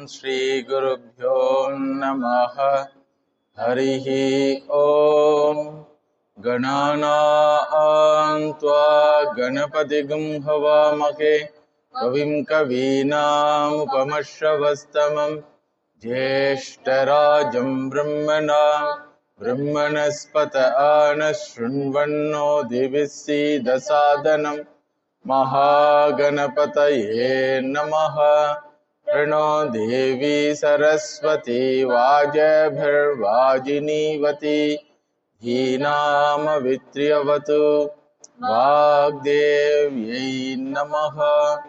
Shri Gurubhyo Namaha. Harihi Om. Ganana Tva Ganapatigam Havamake Kavim Kavinam Upamashravastamam Jyeshtarajam Brahmanam Brahmanaspata Anashunvanno Divisi Dasadanam Mahaganapataye Namaha. Prano Devi Saraswati Vajabharvajinivati Dhinam Vitriyavatu Vagdevyai Namaha.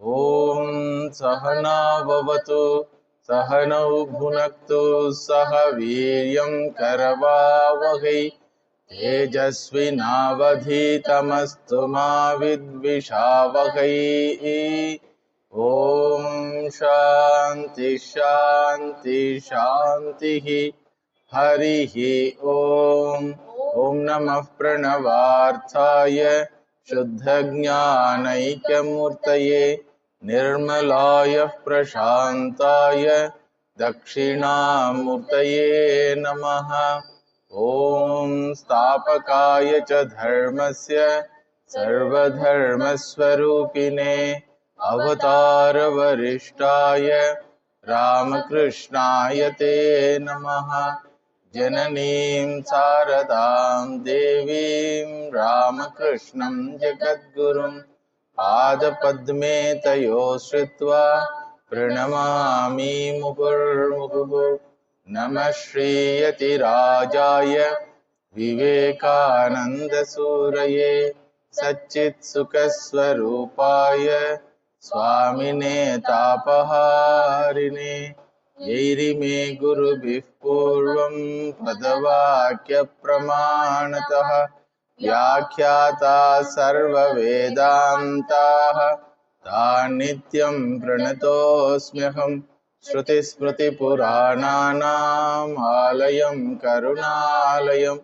Om Sahana Bhavatu Sahanau Bhunaktu Sahaviryam Karavavagai Tejasvinavadhitamastu ma vidvishavagai. Om Shanti Shanti Shanti. Harihi Om. Om Namah Pranavarthaya Shuddhajnanaikamurtaye Nirmalaya Prashantaya Dakshinamurtaye Namaha. Om Stapakaya cha dharmasya sarvadharmasvarupine Avatara Varishtaya Ramakrishnaya te Namaha. Jananim Saradam Devim Ramakrishnam Jagadgurum Padapadme Tayo Sritva Pranamami Mupurmuhu. Namah Shri Yatirajaya Vivekananda Suraye Satchit Sukaswarupaya Swamine Tapaharine Yairime Guru Bhipurvam Padavakya Pramanataha Vyakhyata Sarva Vedantaha Tanityam Pranatosmyaham Shruti Smriti Purananam Alayam Karunalayam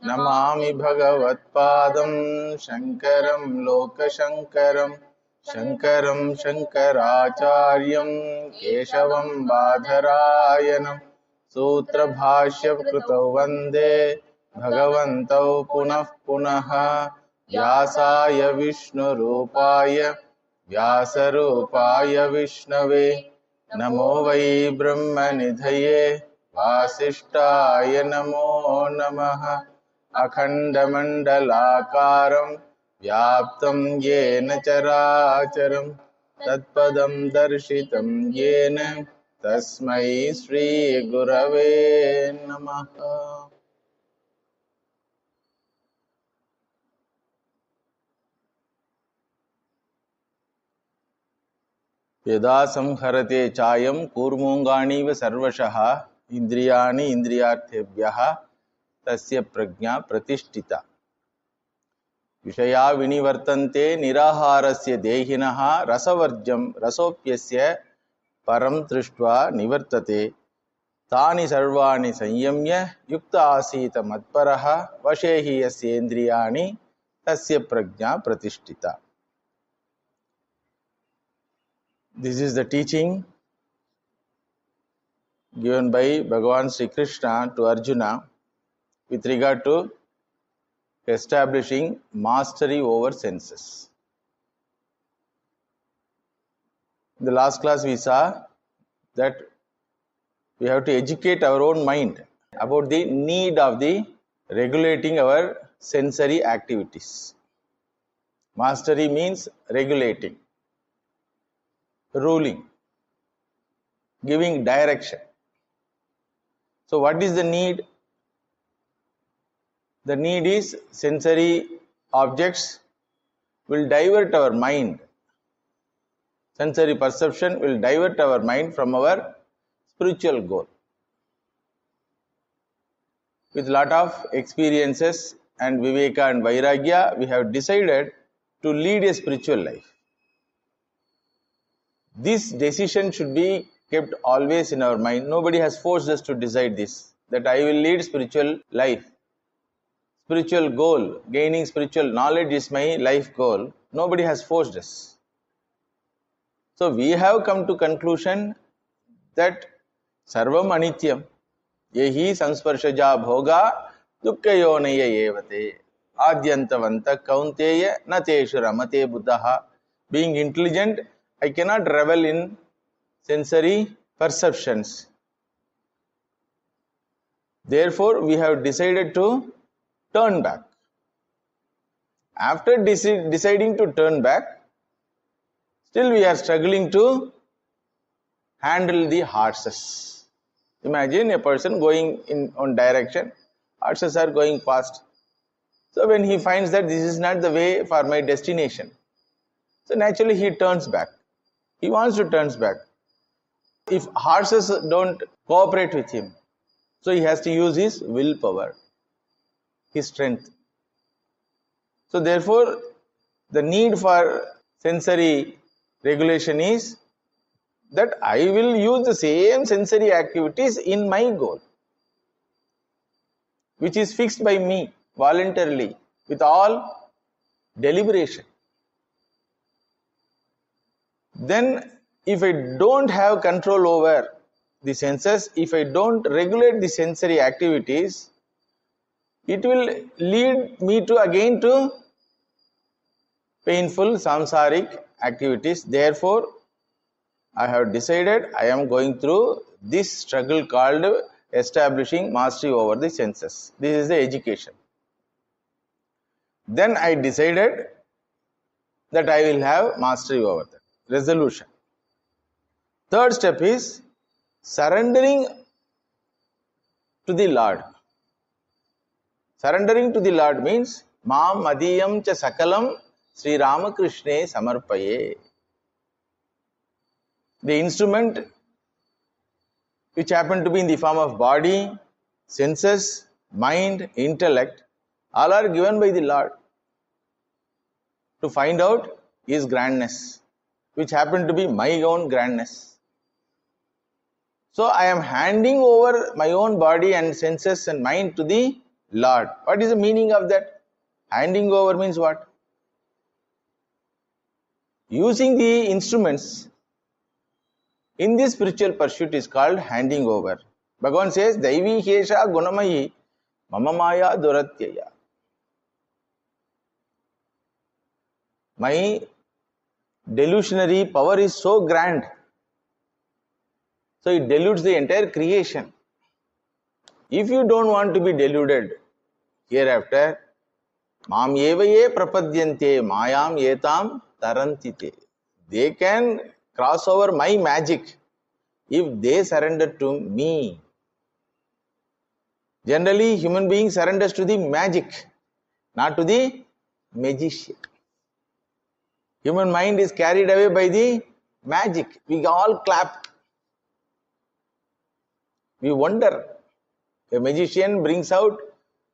Namami Bhagavat Padam Shankaram Lokashankaram Shankaram Shankaracharyam Keshavam Badharayanam Sutra Bhashya Krutau Vande Bhagavantau Punah Punaha Vyasaya Vishnu Rupaya Vyasa Rupaya Vishnave Namo Vai Brahmanidhaye Vasishtaya Namo Namaha. Akhandamandalakaram Vyaptam Yena Characharam Tatpadam Darshitam Yena Tasmai Shri Gurave Namaha. Yada samharate chayam kurmungani va sarvashaha indriyani indriyarthebhyaha tasya prajna pratishtita vishaya vinivartante niraharasya dehinaha rasavarjam rasopyasya param trishtva nivartate tani sarvani sanyamya yukta asita matparaha vashehi yasya indriyani tasya prajna pratishtita. This is the teaching given by Bhagavan Sri Krishna to Arjuna with regard to establishing mastery over senses. In the last class we saw that we have to educate our own mind about the need of the regulating our sensory activities. Mastery means regulating, ruling, giving direction. So what is the need? The need is sensory objects will divert our mind. Sensory perception will divert our mind from our spiritual goal. With lot of experiences and viveka and vairagya, we have decided to lead a spiritual life. This decision should be kept always in our mind. Nobody has forced us to decide this, that I will lead spiritual life. Spiritual goal, gaining spiritual knowledge is my life goal. Nobody has forced us. So we have come to conclusion that sarvam anityam yehi sansparshaja bhoga dukkayonaya evate adyantavanta kaunteya na teshu ramate buddhaha. Being intelligent, I cannot revel in sensory perceptions. Therefore, we have decided to turn back. After deciding to turn back, still we are struggling to handle the horses. Imagine a person going in one direction, horses are going past. So when he finds that this is not the way for my destination, so naturally he turns back. He wants to turn back. If horses don't cooperate with him, so he has to use his willpower, his strength. So therefore, the need for sensory regulation is that I will use the same sensory activities in my goal, which is fixed by me voluntarily with all deliberation. Then if I don't have control over the senses, if I don't regulate the sensory activities, it will lead me to again to painful samsaric activities. Therefore, I have decided I am going through this struggle called establishing mastery over the senses. This is the education. Then I decided that I will have mastery over that. Resolution. Third step is surrendering to the Lord. Surrendering to the Lord means Mam Madiyam cha Sakalam Sri Ramakrishne Samarpaye. The instrument which happened to be in the form of body, senses, mind, intellect, all are given by the Lord to find out His grandness, which happened to be my own grandness. So I am handing over my own body and senses and mind to the Lord. What is the meaning of that? Handing over means what? Using the instruments in this spiritual pursuit is called handing over. Bhagavan says, Daivi Hesha Gunamayi Mama Maya Duratyaya. My delusionary power is so grand, so it deludes the entire creation. If you don't want to be deluded hereafter, Mam Evaye Prapadyante Mayam Yetam Tarantite. They can cross over my magic if they surrender to me. Generally, human being surrenders to the magic, not to the magician. Human mind is carried away by the magic. We all clap. We wonder. A magician brings out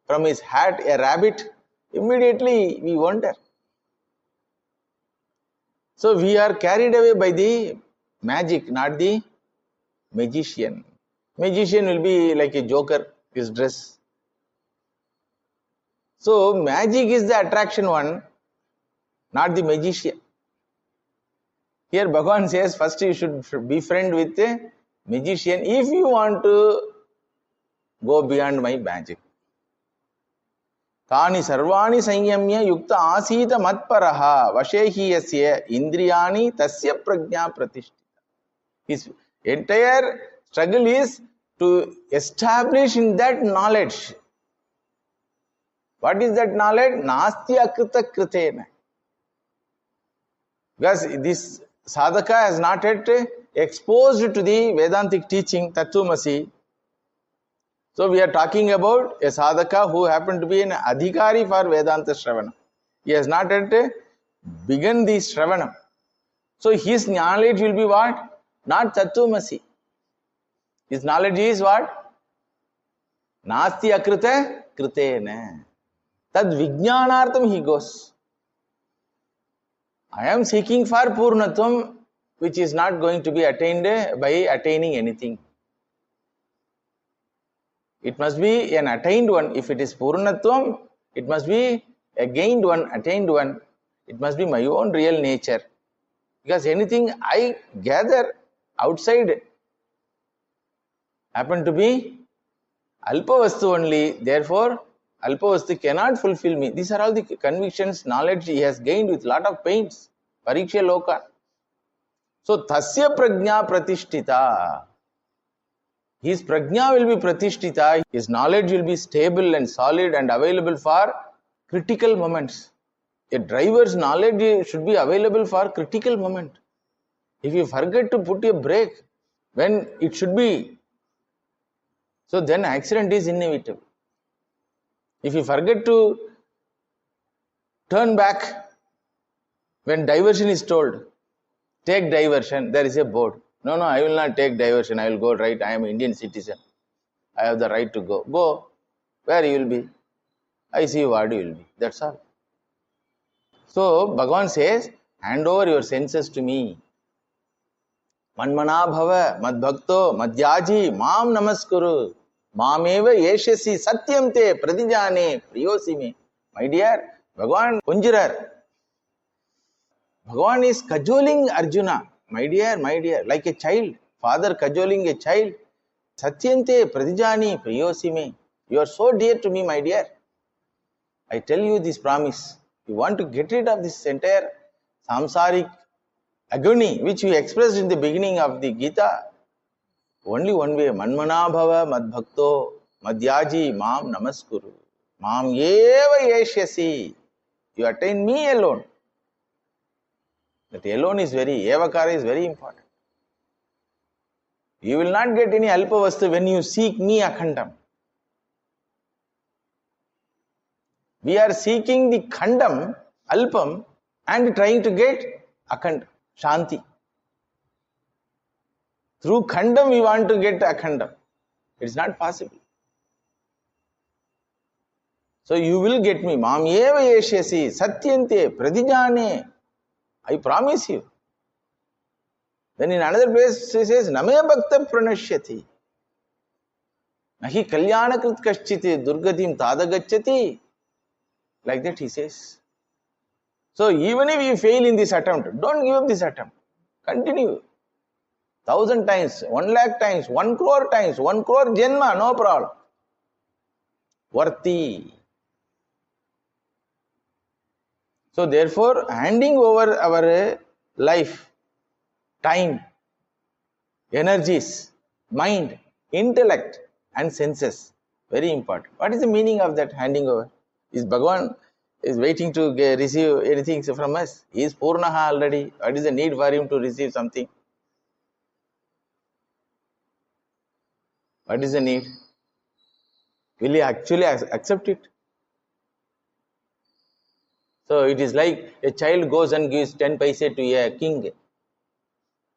from his hat a rabbit. Immediately we wonder. So we are carried away by the magic, not the magician. Magician will be like a joker, his dress. So magic is the attraction one, not the magician. Here Bhagavan says first you should be friend with a magician if you want to go beyond my magic. Tani sarvani sanyamya yukta asita matparaha vashehi yasya indriyani tasya prajna pratishtita. His entire struggle is to establish in that knowledge. What is that knowledge? Nasti akrita kritena. Because this sadhaka has not yet exposed to the Vedantic teaching Tattvamasi. So we are talking about a sadhaka who happened to be an adhikari for Vedanta Shravana. He has not yet begun the Shravana. So his knowledge will be what? Not Tattvamasi. His knowledge is what? Nasti akrita kritena. Tad vijnanartham he goes. I am seeking for Purnatvam, which is not going to be attained by attaining anything. It must be an attained one. If it is Purnatvam, it must be a gained one, attained one. It must be my own real nature. Because anything I gather outside happen to be Alpavastu only. Therefore, Alpavastu cannot fulfill me. These are all the convictions, knowledge he has gained with lot of pains. Pariksha Loka. So, Tasya Prajna Pratishtita. His prajna will be pratishtita, his knowledge will be stable and solid and available for critical moments. A driver's knowledge should be available for critical moment. If you forget to put a brake when it should be, so then accident is inevitable. If you forget to turn back when diversion is told, take diversion, there is a board. No, I will not take diversion, I will go right, I am an Indian citizen. I have the right to go. Go. Where you will be? I see what you will be. That's all. So, Bhagavan says, hand over your senses to me. Manmana bhava, madbhakto, madhyaji, mam namaskuru. Mameva yeshasi satyam te pradijane priyosime. My dear, Bhagavan Kunjirar. Bhagavan is cajoling Arjuna. My dear, like a child. Father cajoling a child. Satyante pradijani priyosime. You are so dear to me, my dear. I tell you this promise. You want to get rid of this entire samsaric agony which we expressed in the beginning of the Gita. Only one way. Manmana bhava madbhakto madhyaji mam namaskuru. Mam eva yeshyasi. You attain me alone. That alone is evakara is very important. You will not get any alpavastu when you seek me akhandam. We are seeking the khandam, alpam, and trying to get akhand, shanti. Through khandam we want to get akhandam. It is not possible. So you will get me. Mam eva yeshyasi satyante pradijane. I promise you. Then in another place he says, Name bhakta pranashyati. Nahi kalyanakrit kaschiti durgatim tadagacchati. Like that he says. So even if you fail in this attempt, don't give up this attempt. Continue. 1,000 times, 1,00,000 times, 1 crore times, 1 crore janma, no problem. Worthy. So therefore, handing over our life, time, energies, mind, intellect and senses, very important. What is the meaning of that handing over? Is Bhagavan is waiting to receive anything from us? He is Purnaha already. What is the need for him to receive something? What is the need? Will he actually accept it? So it is like a child goes and gives 10 paise to a king.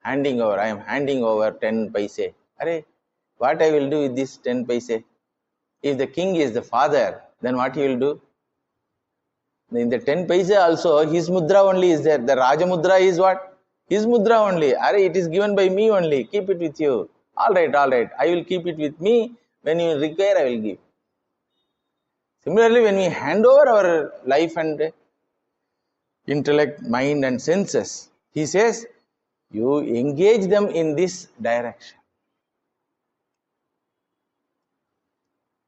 Handing over. I am handing over 10 paise. Arey, what I will do with this 10 paise? If the king is the father, then what he will do? In the 10 paise also, his mudra only is there. The Raja mudra is what? His mudra only. Arey, it is given by me only. Keep it with you. All right. I will keep it with me. When you require, I will give. Similarly, when we hand over our life and intellect, mind and senses, he says, you engage them in this direction.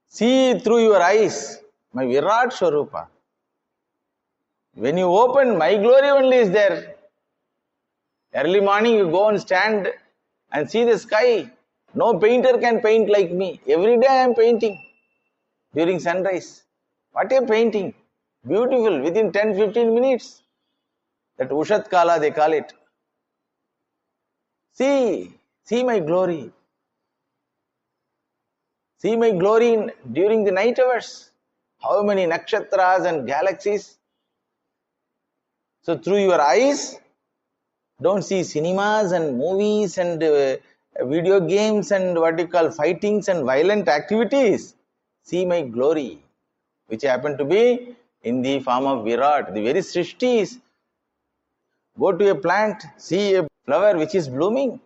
See through your eyes my Virat Swarupa. When you open, my glory only is there. Early morning you go and stand and see the sky. No painter can paint like me. Every day I am painting during sunrise. What a painting. Beautiful within 10-15 minutes. That Ushat Kala they call it. See my glory. See my glory during the night hours. How many nakshatras and galaxies. So through your eyes, don't see cinemas and movies and video games and what you call fightings and violent activities. See my glory, which happen to be in the form of Virat. The very Srishti is. Go to a plant, see a flower which is blooming.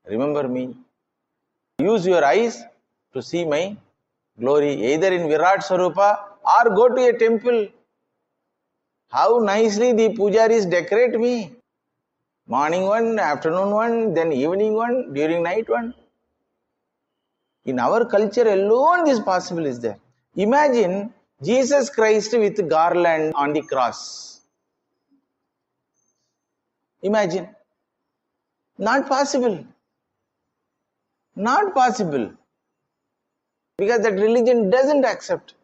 Remember me. Use your eyes to see my glory, either in Virat Swarupa or go to a temple. How nicely the pujaris decorate me. Morning one, afternoon one, then evening one, during night one. In our culture alone, this possible is there. Imagine Jesus Christ with garland on the cross. Imagine. Not possible. Not possible. Because that religion doesn't accept.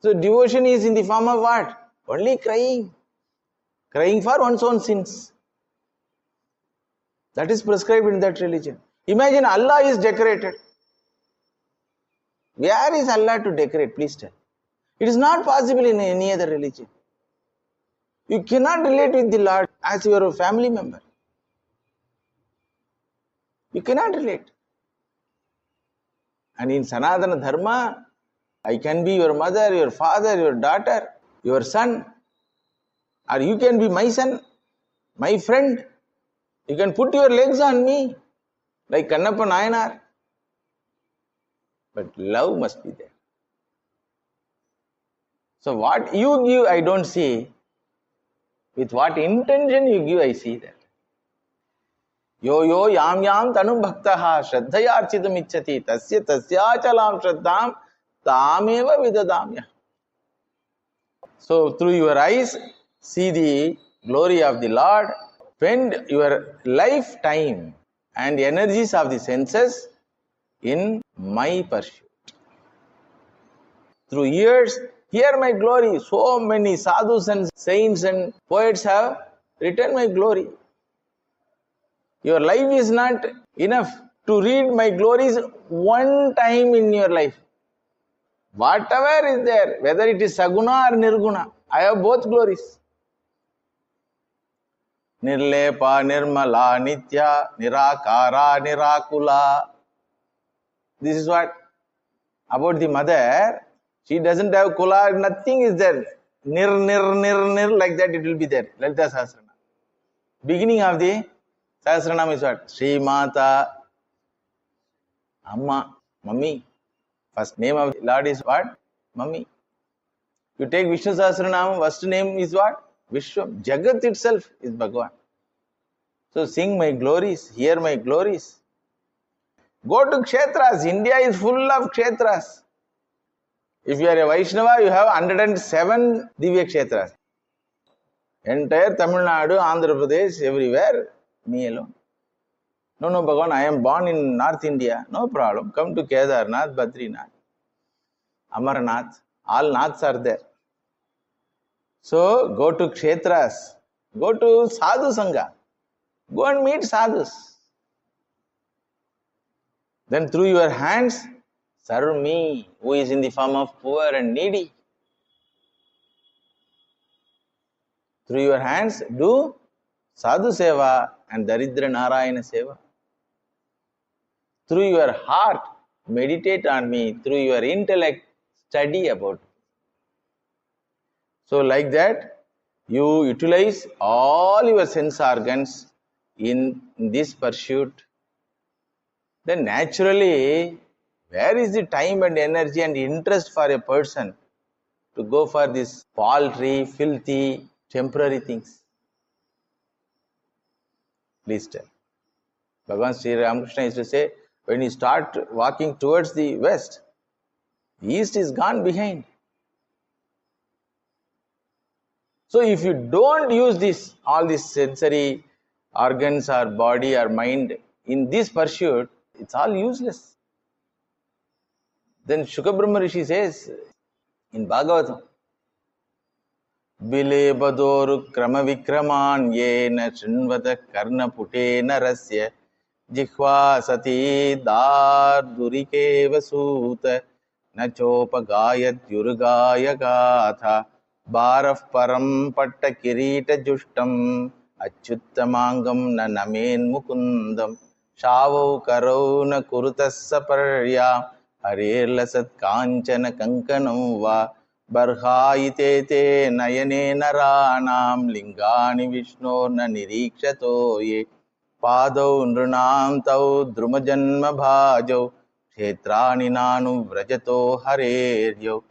So devotion is in the form of what? Only crying. Crying for one's own sins. That is prescribed in that religion. Imagine Allah is decorated. Where is Allah to decorate? Please tell. It is not possible in any other religion. You cannot relate with the Lord as your family member. You cannot relate. And in Sanatana Dharma, I can be your mother, your father, your daughter, your son, or you can be my son, my friend. You can put your legs on me, like Kannappa Nayanar. But love must be there. So what you give, I don't see. With what intention you give, I see that. Yo yo yam yam tanum bhaktaha shraddhaya architam ichchati tasya tasyachalam shraddham tameva vidadamya. So through your eyes, see the glory of the Lord. Spend your lifetime and energies of the senses in my pursuit. Through years, hear my glory. So many sadhus and saints and poets have written my glory. Your life is not enough to read my glories one time in your life. Whatever is there, whether it is Saguna or Nirguna, I have both glories. Nirlepa, Nirmala, Nitya, Nirakara, Nirakula. This is what? About the mother, she doesn't have kula, nothing is there. Nir, like that it will be there. Lalita Sahasranam. Beginning of the Sahasranam is what? Sri Mata, Amma, Mummy. First name of the Lord is what? Mummy. You take Vishnu Sahasranam, first name is what? Vishwam. Jagat itself is Bhagavan. So sing my glories, hear my glories. Go to Kshetras. India is full of Kshetras. If you are a Vaishnava, you have 107 Divya Kshetras. Entire Tamil Nadu, Andhra Pradesh, everywhere, me alone. No, Bhagavan, I am born in North India. No problem. Come to Kedarnath, Badrinath, Amarnath. All Naths are there. So, go to Kshetras. Go to Sadhu Sangha. Go and meet sadhus. Then through your hands, serve me, who is in the form of poor and needy. Through your hands, do sadhu seva and daridra narayana seva. Through your heart, meditate on me. Through your intellect, study about me. So like that, you utilize all your sense organs in this pursuit. Then naturally, where is the time and energy and interest for a person to go for this paltry, filthy, temporary things? Please tell. Bhagavan Sri Ramakrishna used to say, when you start walking towards the west, the east is gone behind. So if you don't use this, all these sensory organs or body or mind in this pursuit, it's all useless. Then Shukabrahma Rishi says in Bhagavatam, Bile badoru krama vikraman yena shinvata karna putena rasya jihva sati dar durike vasuta nachopa gayat yurgaya gatha baraf param patta kirita justam achyuttamangam na namen mukundam Shavo karona kurutassa parya harelasat kanchana kankanam va barhaite te nayane naranam lingani vishno na nirikshato ye padau nrunam tau drumajanma bhajau kshetrani nanu vrajato hareryo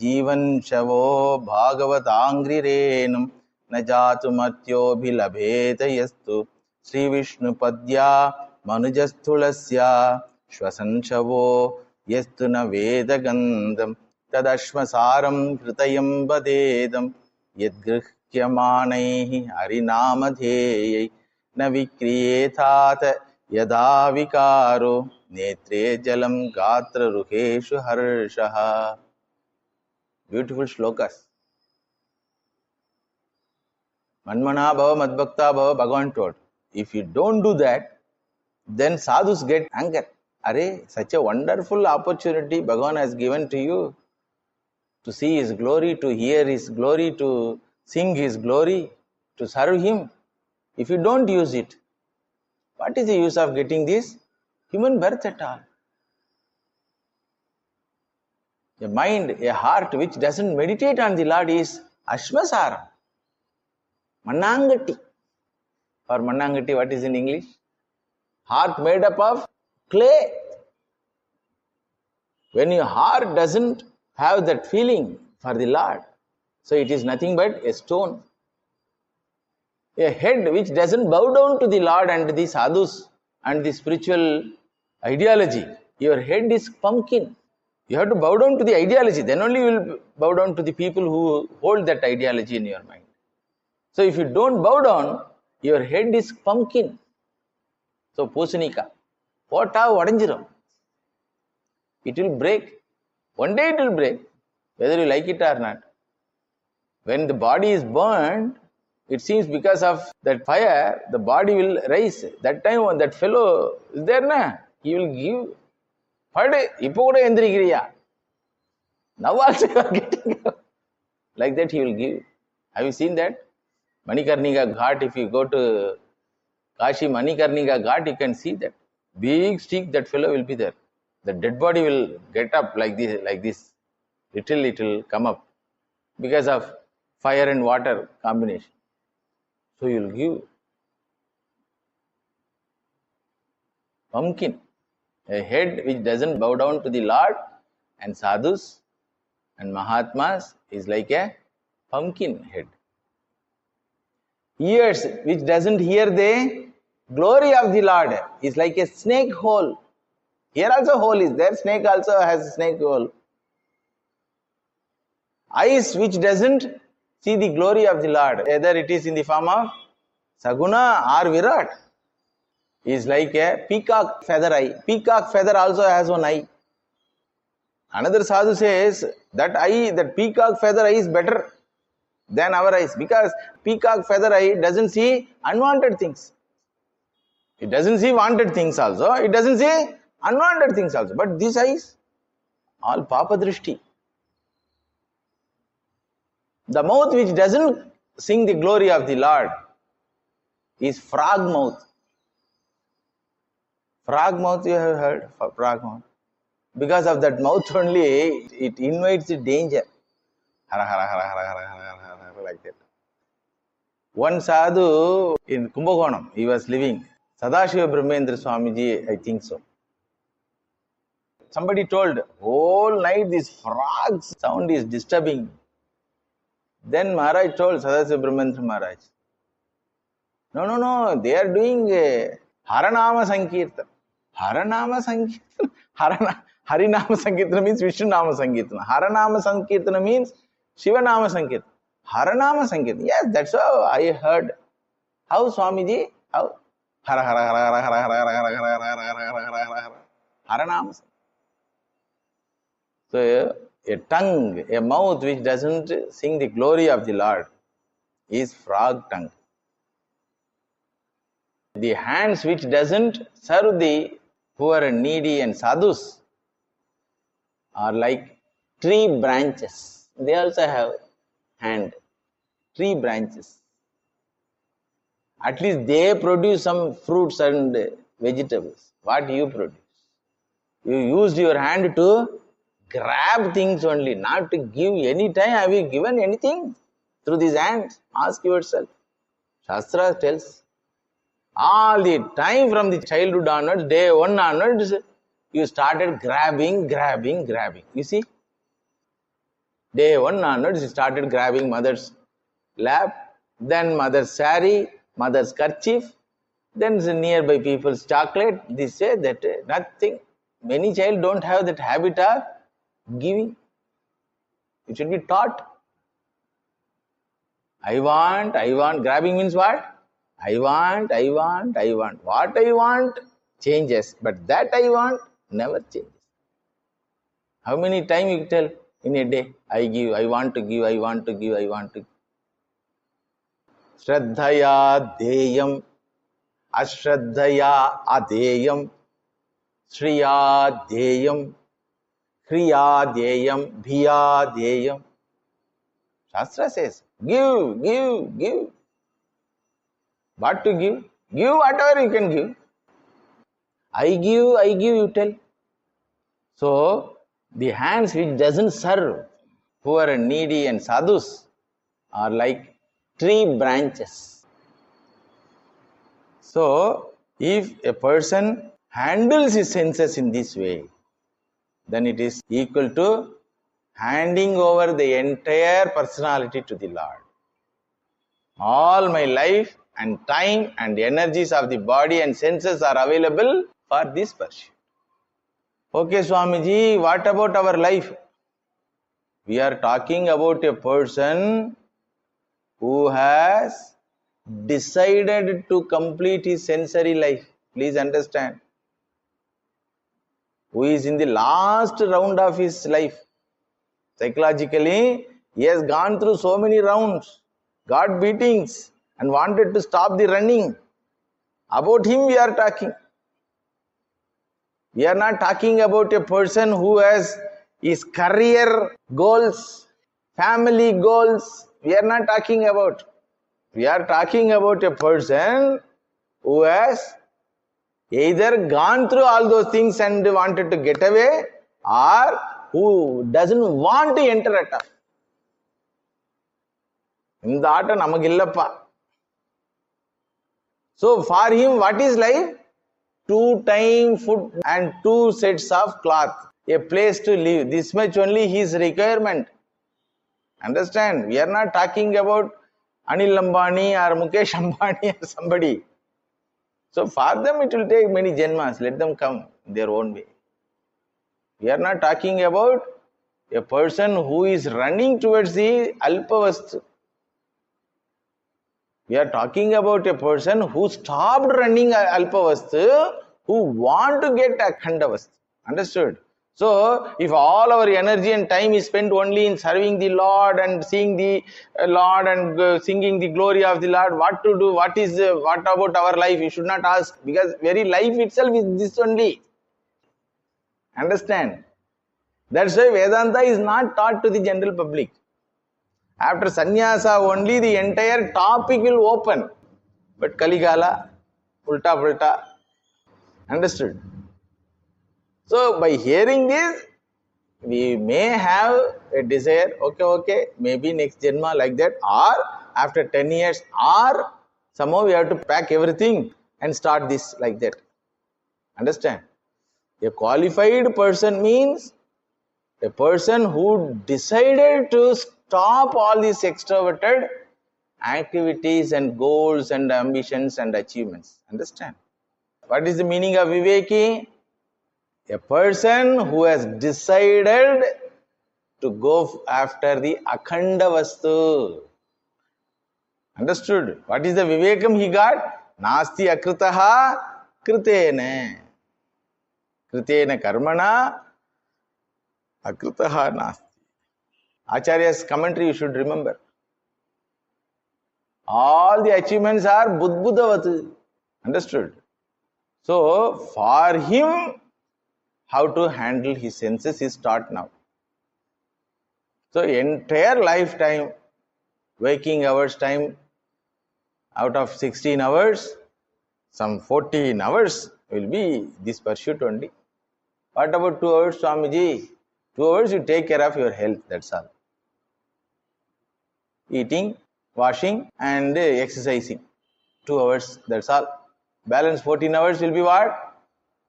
jivan shavo bhagavatangri renam najatu matyo bhilabheta yastu Sri Vishnu Padya Manujastulasya Shvasanchavo yastuna vedagandam tadashmasaram kritayam vadedam yadgrihyamanaihi harinamadheyai navikriyethat yada vikaro netre jalam gatra ruheshu harshaha. Beautiful shlokas. Manmana bhava madbhakta bhava, Bhagavan told. If you don't do that, then sadhus get anger. Are, such a wonderful opportunity Bhagavan has given to you to see his glory, to hear his glory, to sing his glory, to serve him. If you don't use it, what is the use of getting this human birth at all? A mind, a heart which doesn't meditate on the Lord is ashmasara. Manangati. Or Manangati, what is in English? Heart made up of clay. When your heart doesn't have that feeling for the Lord, so it is nothing but a stone. A head which doesn't bow down to the Lord and the sadhus and the spiritual ideology, your head is pumpkin. You have to bow down to the ideology, then only you will bow down to the people who hold that ideology in your mind. So if you don't bow down, your head is pumpkin. So Posanika, Pota Vadanjiram. It will break. One day it will break, whether you like it or not. When the body is burned, it seems because of that fire, the body will rise. That time when that fellow is there, na, he will give. Now also you are getting up. Like that he will give. Have you seen that? Manikarnika Ghat, if you go to Kashi Manikarnika Ghat, you can see that. Big stick, that fellow will be there. The dead body will get up like this. Little it will come up because of fire and water combination. So you will give pumpkin, a head which doesn't bow down to the Lord and sadhus and Mahatmas is like a pumpkin head. Ears which doesn't hear the glory of the Lord is like a snake hole. Here also hole is there, snake also has a snake hole. Eyes which doesn't see the glory of the Lord, either it is in the form of Saguna or Virat, is like a peacock feather eye. Peacock feather also has one eye. Another sadhu says that eye, that peacock feather eye is better than our eyes, because peacock feather eye doesn't see unwanted things. It doesn't see wanted things also. It doesn't see unwanted things also. But these eyes, all papa drishti. The mouth which doesn't sing the glory of the Lord is frog mouth. Frog mouth, you have heard? Frog mouth. Because of that mouth only, it invites the danger. Hara, hara, hara, hara, hara, hara, hara, like that. One sadhu in Kumbhakonam, he was living. Sadashiva Brahmendra Swamiji, I think so. Somebody told, whole night this frog sound is disturbing. Then Maharaj told, Sadashiva Brahmendra Maharaj, no, they are doing Haranama Sankirtan. Haranama Sankirtan? Harinama Sankirtana means Vishnu Nama Sankirtana. Haranama Sankirtana means Shiva Nama Sankirtana. Haranama Sankirtana. Yes, that's how I heard. How, Swamiji? How? Hara Hara Hara Hara Hara Hara Hara Hara Hara Hara Hara Hara Haranama. So a tongue, a mouth which doesn't sing the glory of the Lord is frog tongue. The hands which doesn't serve the poor and needy and sadhus are like tree branches. They also have hand, tree branches. At least they produce some fruits and vegetables. What you produce? You used your hand to grab things only, not to give any time. Have you given anything through these hands? Ask yourself. Shastra tells, all the time from the childhood onwards, day one onwards, you started grabbing. You see? Day one onwards, you started grabbing mother's lap, then mother's sari, mother's kerchief, then the nearby people's chocolate, this, that, nothing. Many child don't have that habit of giving. It should be taught. I want. Grabbing means what? I want. What I want changes, but that I want never changes. How many times you tell in a day? I give, I want to give, I want to give, I want to give. Shraddhaya deyam, ashraddhaya adeyam, shriya deyam, kriya deyam, bhiya deyam. Shastra says, give. What to give? Give whatever you can give. I give, you tell. So, the hands which doesn't serve poor and needy and sadhus are like tree branches. So, if a person handles his senses in this way, then it is equal to handing over the entire personality to the Lord. All my life and time and energies of the body and senses are available for this pursuit. Okay, Swamiji, what about our life? We are talking about a person who has decided to complete his sensory life. Please understand. Who is in the last round of his life. Psychologically, he has gone through so many rounds, got beatings, and wanted to stop the running. About him we are talking. We are not talking about a person who has his career goals, family goals. We are not talking about. We are talking about a person who has either gone through all those things and wanted to get away, or who doesn't want to enter at all. In the So for him, what is life? 2 times food and 2 sets of cloth, a place to live. This much only his requirement. Understand? We are not talking about Anil Ambani or Mukesh Ambani or somebody. So for them it will take many janmas. Let them come their own way. We are not talking about a person who is running towards the Alpavastu. We are talking about a person who stopped running Alpavastu, who want to get Akhandavastu. Understood? So, if all our energy and time is spent only in serving the Lord and seeing the Lord and singing the glory of the Lord, what to do? What about our life? You should not ask, because very life itself is this only. Understand? That's why Vedanta is not taught to the general public. After sannyasa only the entire topic will open. But Kaligala, ulta pulta. Understood? So by hearing this, we may have a desire, okay, maybe next Janma like that, or after 10 years, or somehow we have to pack everything and start this like that. Understand? A qualified person means a person who decided to stop all these extroverted activities and goals and ambitions and achievements. Understand? What is the meaning of Viveki? A person who has decided to go after the Akhanda Vastu. Understood? What is the Vivekam he got? Nasti akritaha kritene. Kritene karmana akritaha nasti. Acharya's commentary you should remember. All the achievements are budbudavatu. Understood? So, for him, how to handle his senses is taught now. So, entire lifetime, waking hours time, out of 16 hours, some 14 hours will be this pursuit only. What about 2 hours, Swamiji? 2 hours you take care of your health, that's all. Eating, washing and exercising. 2 hours, that's all. Balance 14 hours will be what?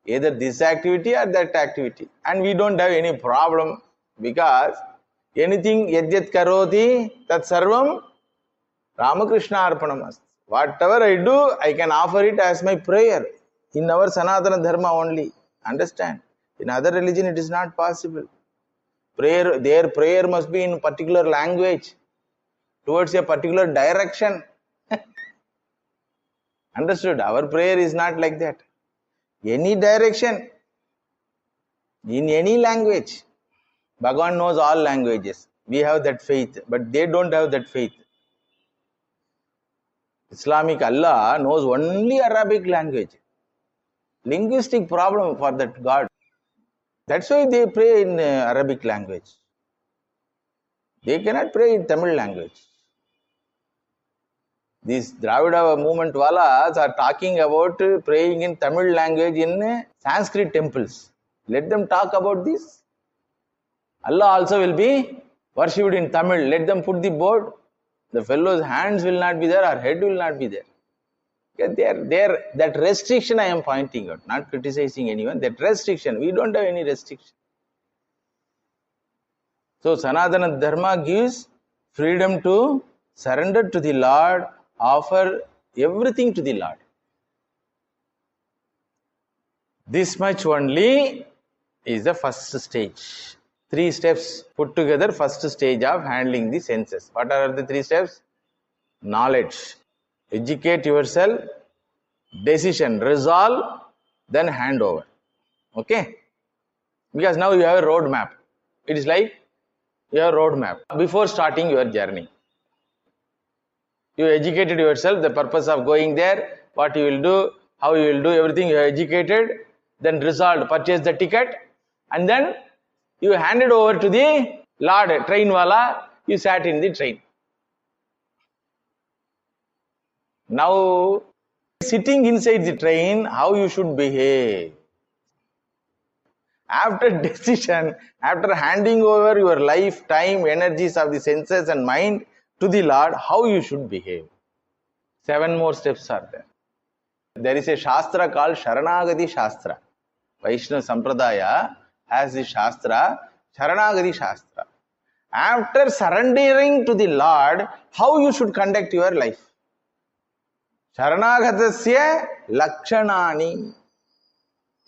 Either this activity or that activity. And we don't have any problem, because anything yadyat karoti tat sarvam Ramakrishna arpanam. Whatever I do, I can offer it as my prayer in our Sanatana Dharma only. Understand? In other religion, it is not possible. Their prayer must be in particular language, towards a particular direction. Understood? Our prayer is not like that. Any direction, in any language. Bhagavan knows all languages. We have that faith, but they don't have that faith. Islamic Allah knows only Arabic language. Linguistic problem for that God. That's why they pray in Arabic language. They cannot pray in Tamil language. These Dravida movement walas are talking about praying in Tamil language in Sanskrit temples. Let them talk about this. Allah also will be worshipped in Tamil. Let them put the board. The fellow's hands will not be there, our head will not be there. That restriction I am pointing out, not criticizing anyone. That restriction, we don't have any restriction. So Sanatana Dharma gives freedom to surrender to the Lord, offer everything to the Lord. This much only is the first stage. 3 steps put together, first stage of handling the senses. What are the 3 steps? Knowledge. Educate yourself, decision, resolve, then hand over. Okay? Because now you have a road map. It is like you have a road map before starting your journey. You educated yourself, the purpose of going there, what you will do, how you will do, everything you have educated, then resolved, purchase the ticket, and then you handed over to the Lord, train wala, you sat in the train. Now, sitting inside the train, how you should behave. After decision, after handing over your life, time, energies of the senses and mind to the Lord, how you should behave. 7 more steps are there. There is a Shastra called Sharanagati Shastra. Vaishnava Sampradaya has the Shastra, Sharanagati Shastra. After surrendering to the Lord, how you should conduct your life. Sharanagatasya Lakshanani.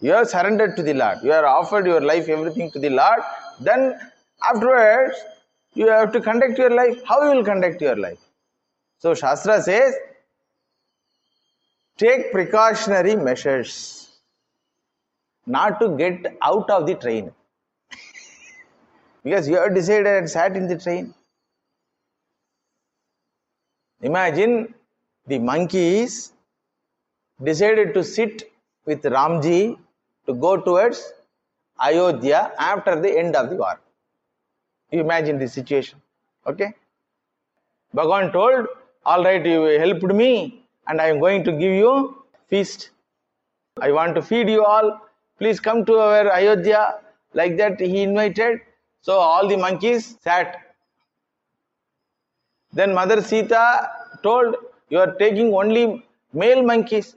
You have surrendered to the Lord. You have offered your life, everything to the Lord. Then afterwards, you have to conduct your life. How you will conduct your life? So Shastra says, take precautionary measures not to get out of the train. Because you have decided and sat in the train. Imagine the monkeys decided to sit with Ramji to go towards Ayodhya after the end of the war. You imagine the situation. Okay? Bhagavan told, all right, you helped me and I am going to give you feast. I want to feed you all. Please come to our Ayodhya. Like that he invited. So all the monkeys sat. Then Mother Sita told, you are taking only male monkeys.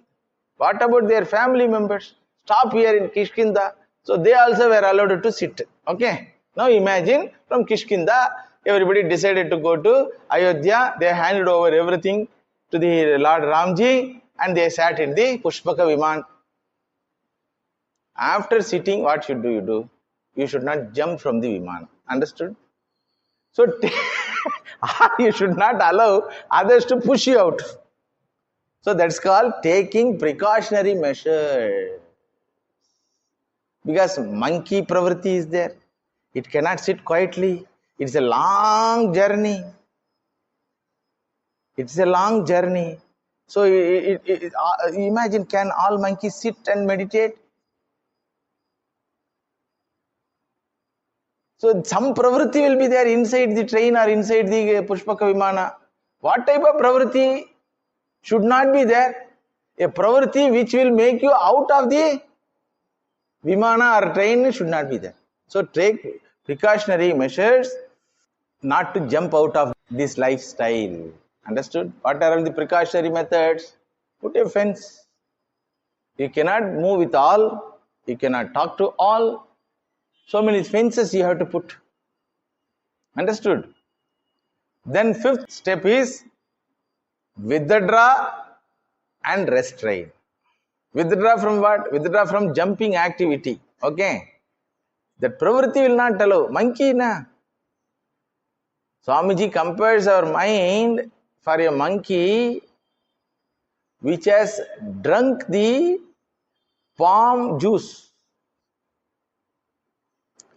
What about their family members? Stop here in Kishkinda. So they also were allowed to sit. Okay. Now imagine from Kishkinda, everybody decided to go to Ayodhya. They handed over everything to the Lord Ramji and they sat in the Pushpaka Viman. After sitting, what should you do? You should not jump from the Viman. Understood? So you should not allow others to push you out. So that's called taking precautionary measures. Because monkey pravritti is there. It cannot sit quietly. It's a long journey. It's a long journey. So imagine, can all monkeys sit and meditate? So some pravritti will be there inside the train or inside the Pushpaka Vimana. What type of pravritti should not be there? A pravritti which will make you out of the Vimana or train should not be there. So take precautionary measures not to jump out of this lifestyle. Understood? What are all the precautionary methods? Put a fence. You cannot move with all. You cannot talk to all. So many fences you have to put. Understood? Then 5th step is withdraw and restrain. Withdraw from what? Withdraw from jumping activity. Okay? That pravritti will not allow. Monkey, na. Swamiji compares our mind for a monkey which has drunk the palm juice.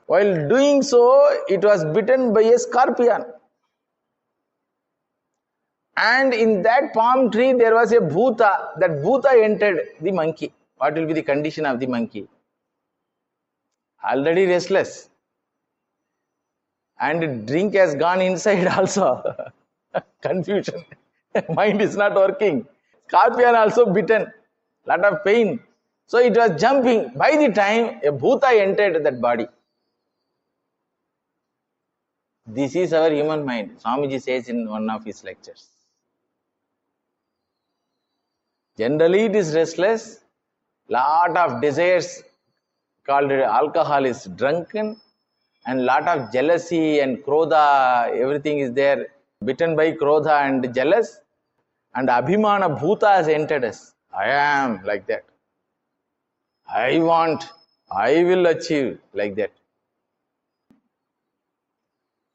While doing so, it was bitten by a scorpion. And in that palm tree, there was a bhuta. That bhuta entered the monkey. What will be the condition of the monkey? Already restless. And drink has gone inside also. Confusion. Mind is not working. Scorpion also bitten. Lot of pain. So it was jumping. By the time a bhuta entered that body. This is our human mind. Swamiji says in one of his lectures. Generally it is restless. Lot of desires called alcohol is drunken. And lot of jealousy and krodha, everything is there. Bitten by krodha and jealous. And abhimana bhuta has entered us. I am like that. I want. I will achieve like that.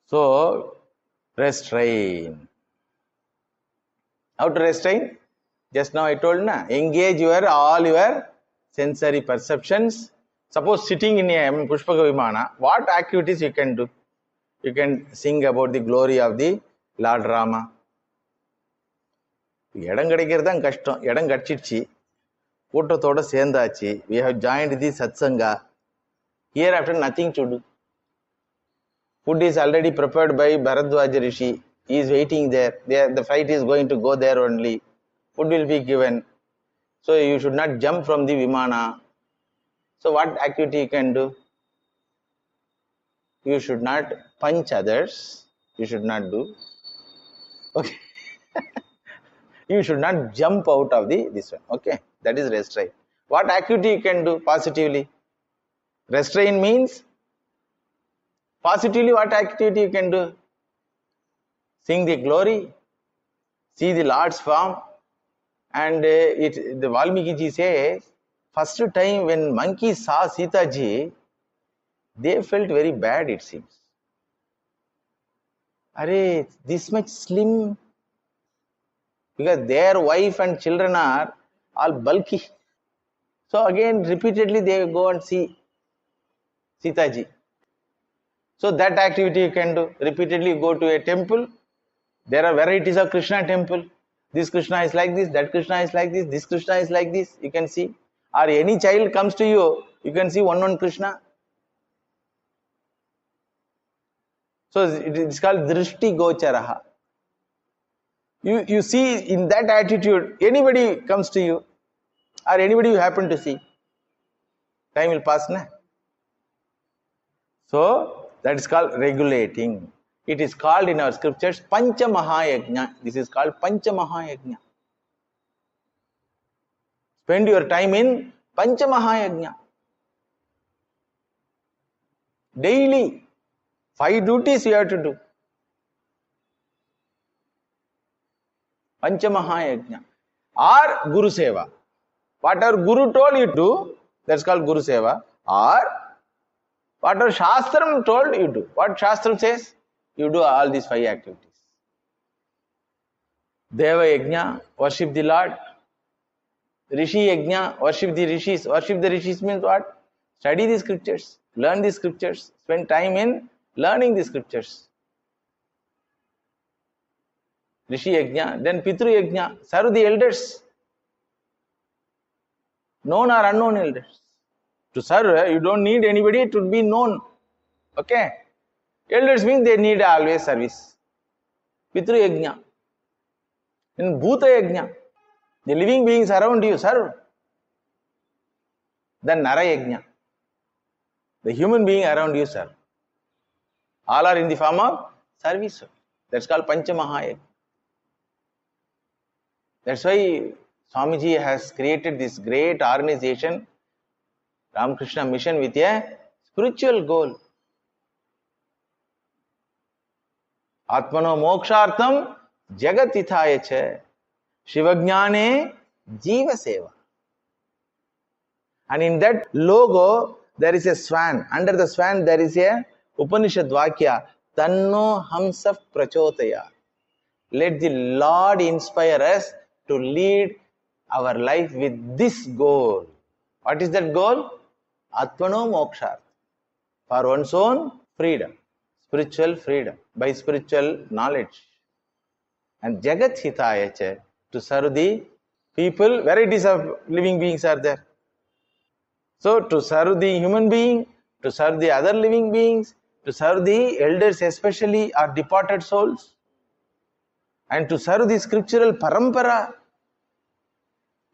So, restrain. How to restrain? Just now I told na. Engage all your sensory perceptions. Suppose sitting in a Pushpaka Vimana, what activities you can do? You can sing about the glory of the Lord Rama. இடம் கிடைக்கிறது தான் கஷ்டம். இடம் கிடைச்சிடுச்சு, கூட்டத்தோட சேர்ந்தாச்சு. We have joined the satsanga. Hereafter nothing to do. Food is already prepared by Bharadwaja Rishi. He is waiting there. The flight is going to go there only. Food will be given. So you should not jump from the Vimana. So what activity you can do? You should not punch others. You should not do. Okay. You should not jump out of this one. Okay. That is restraint. What activity you can do positively? Restraint means positively what activity you can do? Sing the glory. See the Lord's form. And the Valmiki ji says, first time when monkeys saw Sita ji, they felt very bad, it seems. Arey, this much slim. Because their wife and children are all bulky. So again, repeatedly they go and see Sita ji. So that activity you can do. Repeatedly go to a temple. There are varieties of Krishna temple. This Krishna is like this, that Krishna is like this Krishna is like this. You can see. Or any child comes to you, you can see one Krishna. So it is called Drishti Gocharaha. You see in that attitude, anybody comes to you, or anybody you happen to see, time will pass, na? So that is called regulating. It is called in our scriptures Pancha Mahayajna. This is called Pancha Mahayajna. Spend your time in Pancha Mahayajna. Daily, 5 duties you have to do. Pancha Mahayajna. Or Guru Seva. Whatever Guru told you to do, that's called Guru Seva. Or whatever Shastram told you to do. What Shastram says? You do all these 5 activities. Deva Yajna, worship the Lord. Rishi Yajna, worship the Rishis. Worship the Rishis means what? Study the scriptures. Learn the scriptures. Spend time in learning the scriptures. Rishi Yajna. Then Pitru Yajna. Serve the elders. Known or unknown elders. To serve, you don't need anybody to be known. Okay? Elders means they need always service. Pitru Yajna. Then Bhuta Yajna. The living beings around you serve. Then Nara Yajna. The human being around you serve. All are in the form of service. That's called Pancha Mahayajna. That's why Swamiji has created this great organization, Ramakrishna Mission, with a spiritual goal. Atmano mokshartham jagatithayacha Shivajnane Jiva Seva. And in that logo, there is a swan. Under the swan, there is a Upanishad Vakya. Tanno hamsaf prachotaya. Let the Lord inspire us to lead our life with this goal. What is that goal? Atmano moksha. For one's own freedom. Spiritual freedom. By spiritual knowledge. And Jagat Hitayacha. To serve the people. Varieties of living beings are there. So to serve the human being, to serve the other living beings, to serve the elders especially or departed souls, and to serve the scriptural parampara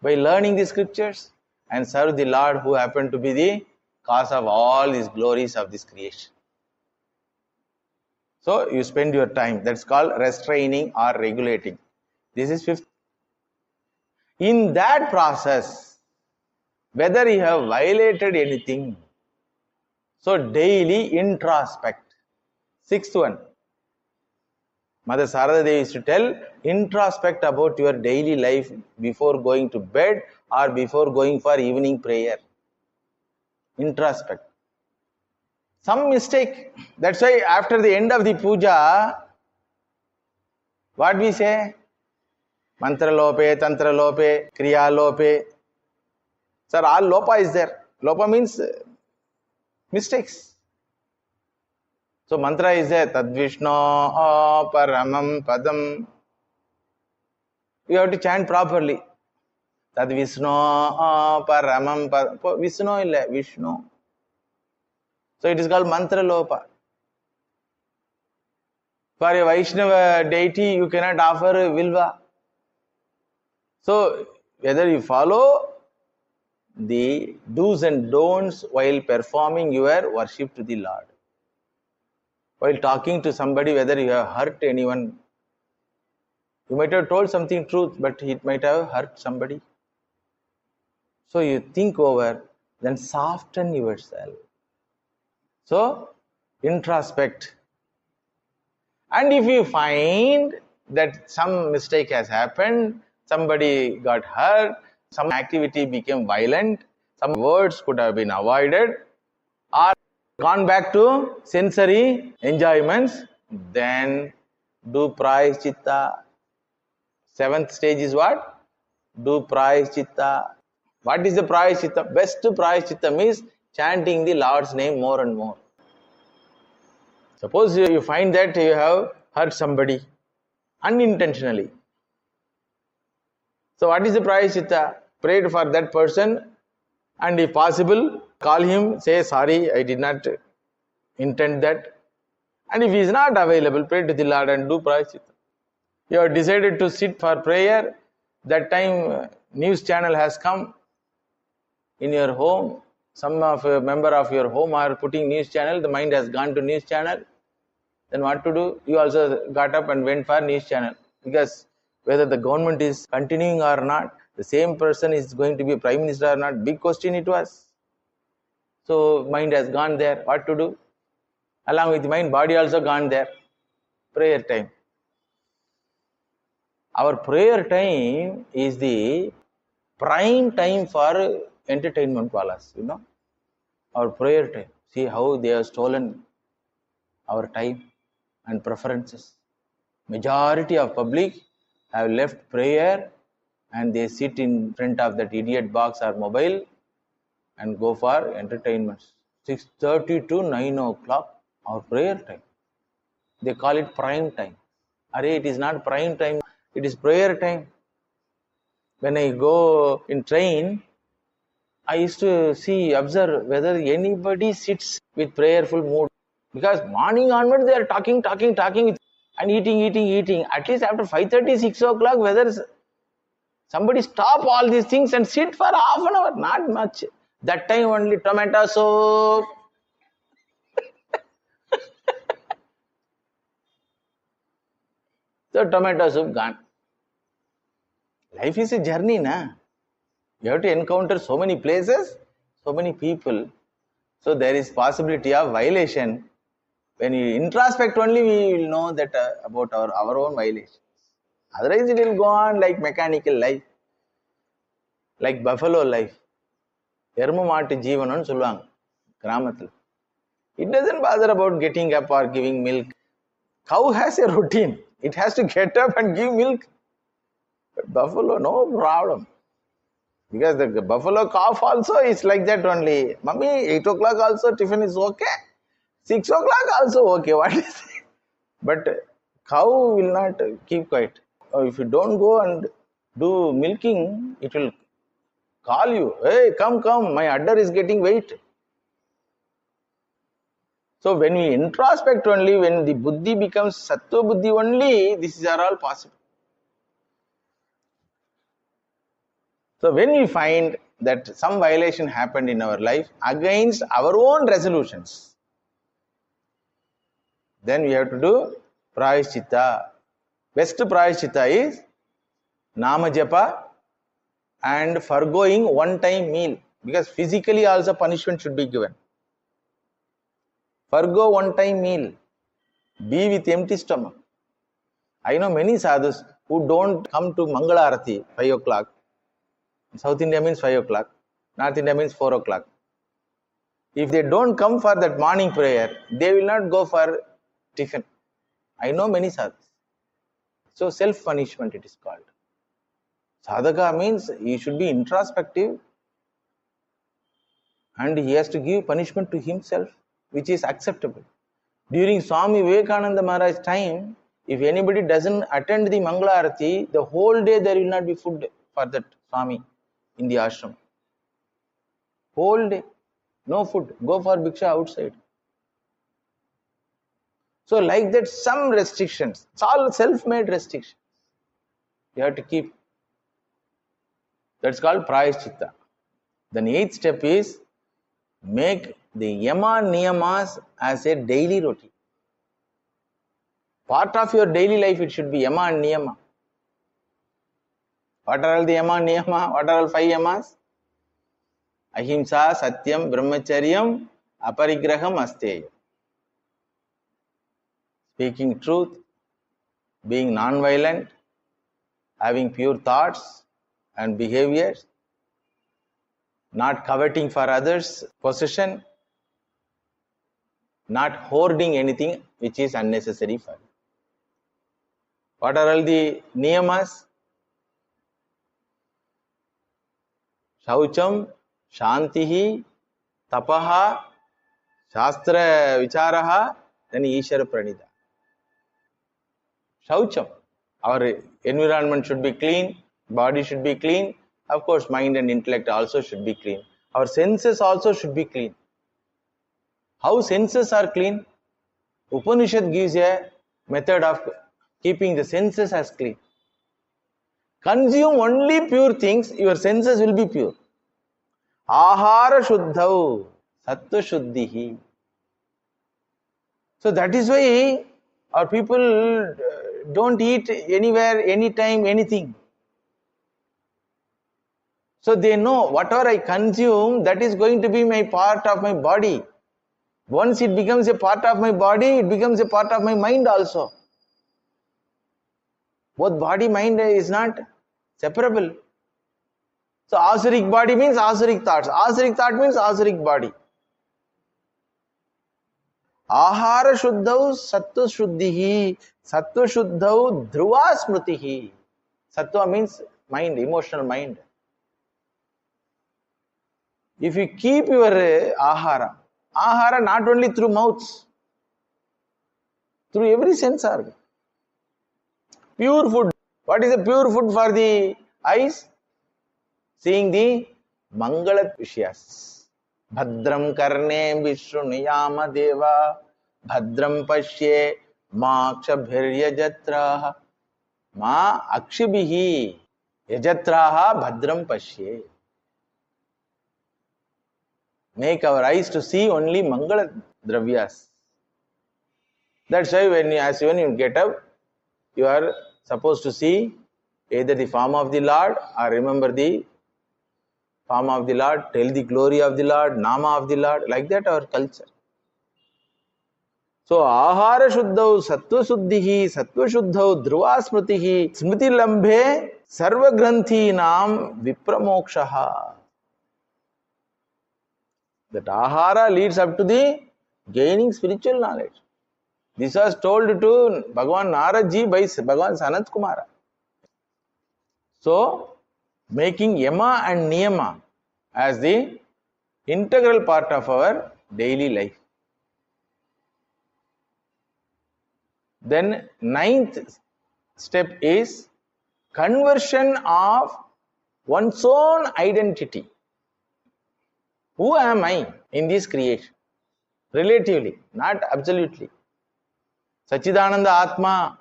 by learning the scriptures, and serve the Lord who happened to be the cause of all these glories of this creation. So you spend your time. That's called restraining or regulating. This is fifth. In that process, whether you have violated anything, so daily introspect. Sixth one, Mother Sarada Devi used to tell, introspect about your daily life before going to bed or before going for evening prayer. Introspect. Some mistake. That's why after the end of the puja, what we say? Mantra lope, tantra lope, kriya lope. Sir, all lopa is there. Lopa means mistakes. So mantra is there. Tad Vishnu paramam padam. You have to chant properly. Tad Vishnu paramam padam. Vishnu illa, Vishnu. So it is called mantra lopa. For a Vaishnava deity, you cannot offer vilva. So whether you follow the do's and don'ts while performing your worship to the Lord. While talking to somebody, whether you have hurt anyone, you might have told something truth, but it might have hurt somebody. So you think over, then soften yourself. So introspect. And if you find that some mistake has happened, somebody got hurt, some activity became violent, some words could have been avoided, or gone back to sensory enjoyments, then do prayaschitta. Seventh stage is what? Do prayaschitta. What is the prayaschitta? Best prayaschitta means chanting the Lord's name more and more. Suppose you find that you have hurt somebody unintentionally. So what is the prayaschitta? Pray for that person, and if possible, call him, say, sorry, I did not intend that. And if he is not available, pray to the Lord and do prayaschitta. You have decided to sit for prayer. That time news channel has come in your home. Some of a member of your home are putting news channel. The mind has gone to news channel. Then what to do? You also got up and went for news channel. Because whether the government is continuing or not, the same person is going to be prime minister or not, big question it was. So mind has gone there. What to do? Along with mind, body also gone there. Prayer time. Our prayer time is the prime time for entertainment walas, you know. Our prayer time. See how they have stolen our time and preferences. Majority of public have left prayer and they sit in front of that idiot box or mobile and go for entertainments. 6:30 to 9 o'clock, our prayer time. They call it prime time. Arey, it is not prime time, it is prayer time. When I go in train, I used to observe whether anybody sits with prayerful mood. Because morning onwards they are talking and eating. At least after 5:30, 6 o'clock, whether somebody stop all these things and sit for half an hour, not much. That time only tomato soup. So tomato soup gone. Life is a journey, na? You have to encounter so many places, so many people. So there is possibility of violation. When you introspect only, we will know that about our own violations. Otherwise, it will go on like mechanical life, like buffalo life. எரும மாட்டு ஜீவனம்னு சொல்லுவாங்க. Gramathil. It doesn't bother about getting up or giving milk. Cow has a routine. It has to get up and give milk. But buffalo, no problem. Because the buffalo calf also is like that only. Mummy, 8 o'clock also tiffin is okay. 6 o'clock also okay. What is it? But cow will not keep quiet. If you don't go and do milking, it will call you. Hey, come, my udder is getting weight. So when we introspect only, when the buddhi becomes sattva buddhi only, these are all possible. So when we find that some violation happened in our life against our own resolutions, then we have to do prayaschitta. Best prayaschitta is nama japa and forgoing one-time meal, because physically also punishment should be given. Forgo one-time meal. Be with empty stomach. I know many sadhus who don't come to Mangala Arati 5 o'clock. South India means 5 o'clock. North India means 4 o'clock. If they don't come for that morning prayer, they will not go for tiffin. I know many sadhus. So self-punishment it is called. Sadhaka means he should be introspective and he has to give punishment to himself, which is acceptable. During Swami Vivekananda Maharaj's time, if anybody doesn't attend the Mangala Arati, the whole day there will not be food for that Swami in the ashram. Whole day, no food. Go for bhiksha outside. So like that, some restrictions, it's all self-made restrictions. You have to keep. That's called prayaschitta. Then 8th step is make the yama niyamas as a daily routine. Part of your daily life it should be yama and niyama. What are all the yama and niyama? What are all 5 yamas? Ahimsa, satyam, brahmacharyam, aparigraham, asteyam. Speaking truth, being non-violent, having pure thoughts and behaviors, not coveting for others' possession, not hoarding anything which is unnecessary for you. What are all the niyamas? Shaucham, Shantihi, Tapaha, Shastra Vicharaha, then Ishara Pranida. Shaucham. Our environment should be clean, body should be clean, of course mind and intellect also should be clean. Our senses also should be clean. How senses are clean? Upanishad gives a method of keeping the senses as clean. Consume only pure things, your senses will be pure. Ahara shuddhau, sattva shuddhihi. So that is why our people don't eat anywhere, anytime, anything. So they know whatever I consume, that is going to be my part of my body. Once it becomes a part of my body, it becomes a part of my mind also. Both body, mind is not separable. So asuric body means asuric thoughts. Asuric thought means asuric body. Ahara shuddhau sattva shuddhihi. Sattva shuddhau dhruva smritihi. Sattva means mind, emotional mind. If you keep your ahara not only through mouths, through every sense organ. Pure food. What is the pure food for the eyes? Seeing the Mangala Vishyas. Bhadram karne vishruniyama deva. Bhadram pashye makshabhir yajatraha. Ma akshibihi yajatraha bhadram pashye. Make our eyes to see only Mangala Dravyas. That's why when you get up, you are supposed to see either the form of the Lord or remember the form of the Lord, tell the glory of the Lord, Nama of the Lord, like that our culture. So, Ahara Shuddhau, Sattva Shuddhihi, Sattva Shuddhau, Dhruva Smritihi, Smriti Lambhe, Sarva Granthi Nam Vipramokshaha. That ahara leads up to the gaining spiritual knowledge. This was told to Bhagavan Narad Ji by Bhagavan Sanat Kumara. So, making yama and niyama as the integral part of our daily life. Then, ninth step is conversion of one's own identity. Who am I in this creation? Relatively, not absolutely. Sachidananda Atma.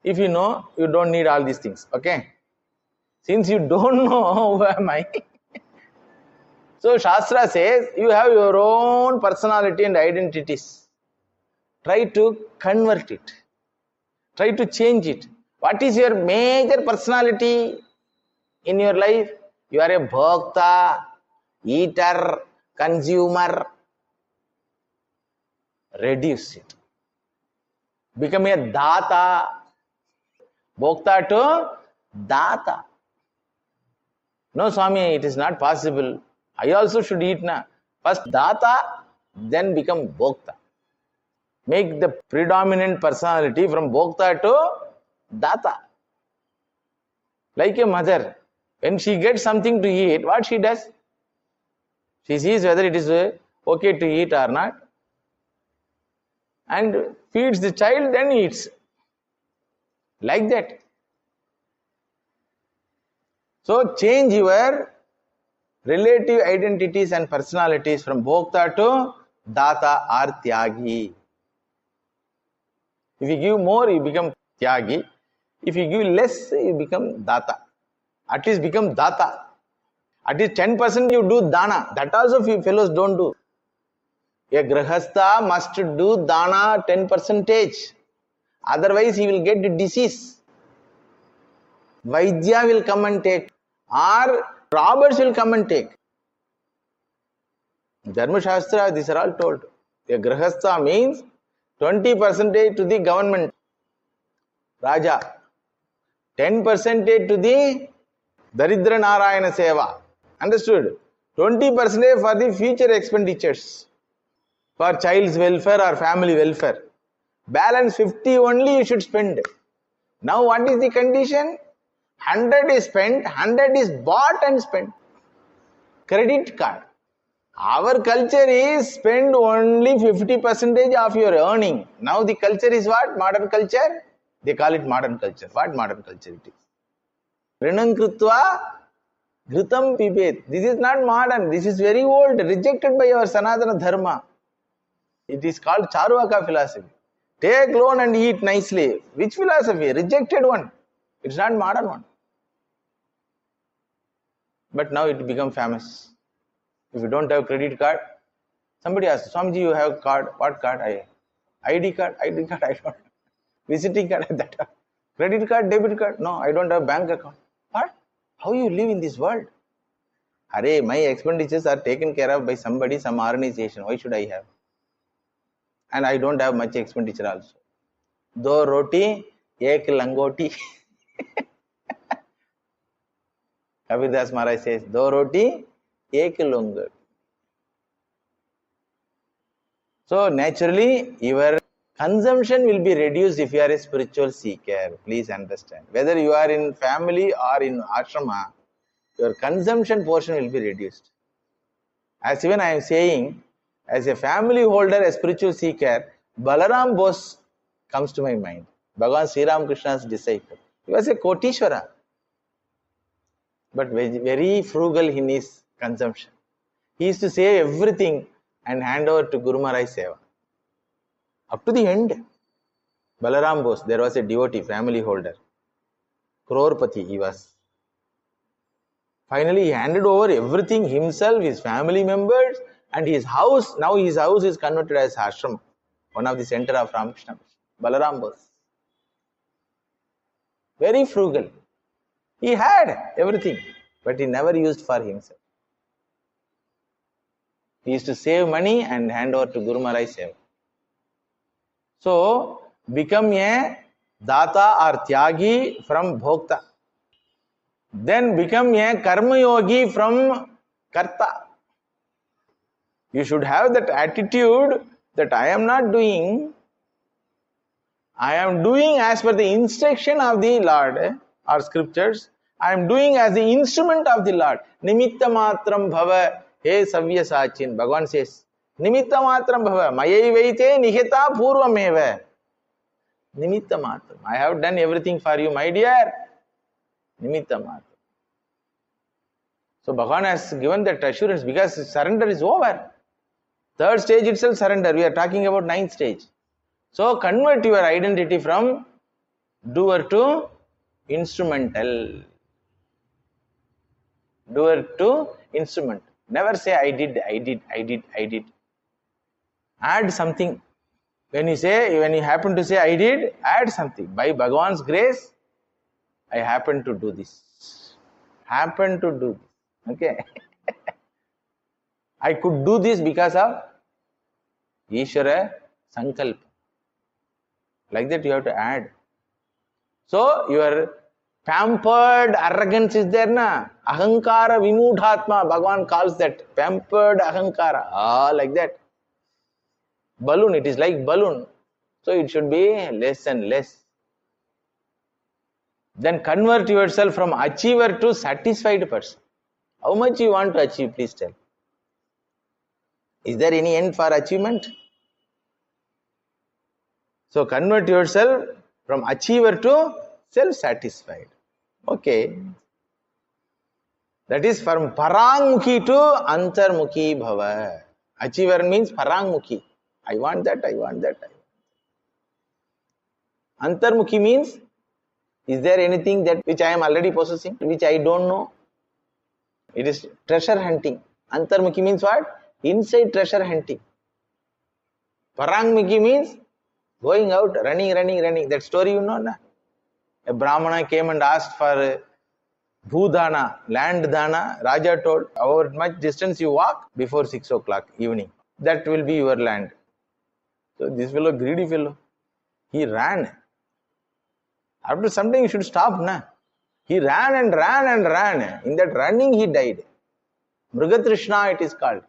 If you know, you don't need all these things. Okay? Since you don't know who am I, so Shastra says you have your own personality and identities. Try to convert it. Try to change it. What is your major personality in your life? You are a bhokta, eater, consumer. Reduce it. Become a data. Bhokta to data. No, Swami, it is not possible. I also should eat na. First data, then become bhokta. Make the predominant personality from bhokta to data. Like a mother, when she gets something to eat, what she does? She sees whether it is okay to eat or not, and feeds the child, then eats. Like that. So change your relative identities and personalities from bhokta to data or tyagi. If you give more, you become tyagi. If you give less, you become data. At least become data. At least 10% you do dana. That also few fellows don't do. A grahastha must do dana 10%. Otherwise he will get disease. Vaidya will come and take. Or robbers will come and take. Dharma Shastra, these are all told. A grahastha means 20% to the government, Raja. 10% to the Daridra Narayana Seva. Understood? 20% for the future expenditures. For child's welfare or family welfare. Balance 50 only you should spend. Now what is the condition? 100 is spent, 100 is bought and spent. Credit card. Our culture is spend only 50% of your earning. Now the culture is what? Modern culture? They call it modern culture. What modern culture it is? Rinam krutva ghritam pibet. This is not modern. This is very old, rejected by our Sanatana Dharma. It is called Charvaka philosophy. Take loan and eat nicely. Which philosophy? Rejected one. It's not modern one. But now it become famous. If you don't have credit card, somebody asks, Swamiji, you have card? What card? ID card? ID card? I don't. Visiting card? That. Credit card? Debit card? No, I don't have bank account. What? How you live in this world? Arey, my expenditures are taken care of by somebody, some organization. Why should I have? And I don't have much expenditure also. Do roti, ek langoti. Kabir Das Maharaj says, do roti, ek longar. So naturally, your consumption will be reduced if you are a spiritual seeker. Please understand. Whether you are in family or in ashrama, your consumption portion will be reduced. As even I am saying, as a family holder, a spiritual seeker, Balaram Bose comes to my mind. Bhagavan Sri Ramakrishna's disciple. He was a Kotishwara, but very frugal in his consumption. He used to save everything and hand over to Guru Maharaj Seva. Up to the end. Balaram Bose, there was a devotee, family holder. Crorepati he was. Finally, he handed over everything, himself, his family members, and his house. Now his house is converted as ashram, one of the center of Ramakrishna. Balaram Bose. Very frugal. He had everything, but he never used for himself. He used to save money and hand over to Guru Maharaj Seva. So, become a data or tyagi from bhokta. Then become a karma yogi from karta. You should have that attitude that I am not doing, I am doing as per the instruction of the Lord or scriptures. I am doing as the instrument of the Lord. Nimitta matram bhava, he savya sachin. Bhagavan says, Nimitta matram bhava, mayaivaite nihita purvameva. Nimitta matram. I have done everything for you, my dear. Nimitta matram. So Bhagavan has given that assurance because surrender is over. Third stage itself surrender. We are talking about ninth stage. So convert your identity from doer to instrumental. Doer to instrument. Never say I did. Add something. When you happen to say I did, add something. By Bhagavan's grace, I happen to do this. Okay. I could do this because of Ishvara Sankalpa. Like that you have to add. So your pampered arrogance is there na. Ahankara vimudhatma. Bhagavan calls that pampered ahankara. Like that. Balloon. It is like balloon. So it should be less and less. Then convert yourself from achiever to satisfied person. How much you want to achieve, please tell. Is there any end for achievement? So convert yourself from achiever to self-satisfied. Okay. That is from parangmukhi to antarmukhi bhava. Achiever means parangmukhi. I want that. Antarmukhi means, is there anything that which I am already possessing, which I don't know? It is treasure hunting. Antarmukhi means what? Inside treasure hunting. Parangmukhi means going out, running. That story you know, na? A Brahmana came and asked for Bhudana, land dana. Raja told, however much distance you walk before 6 o'clock evening, that will be your land. So this fellow, greedy fellow, he ran. After some time you should stop, na? He ran. In that running he died. Mrigatrishna it is called.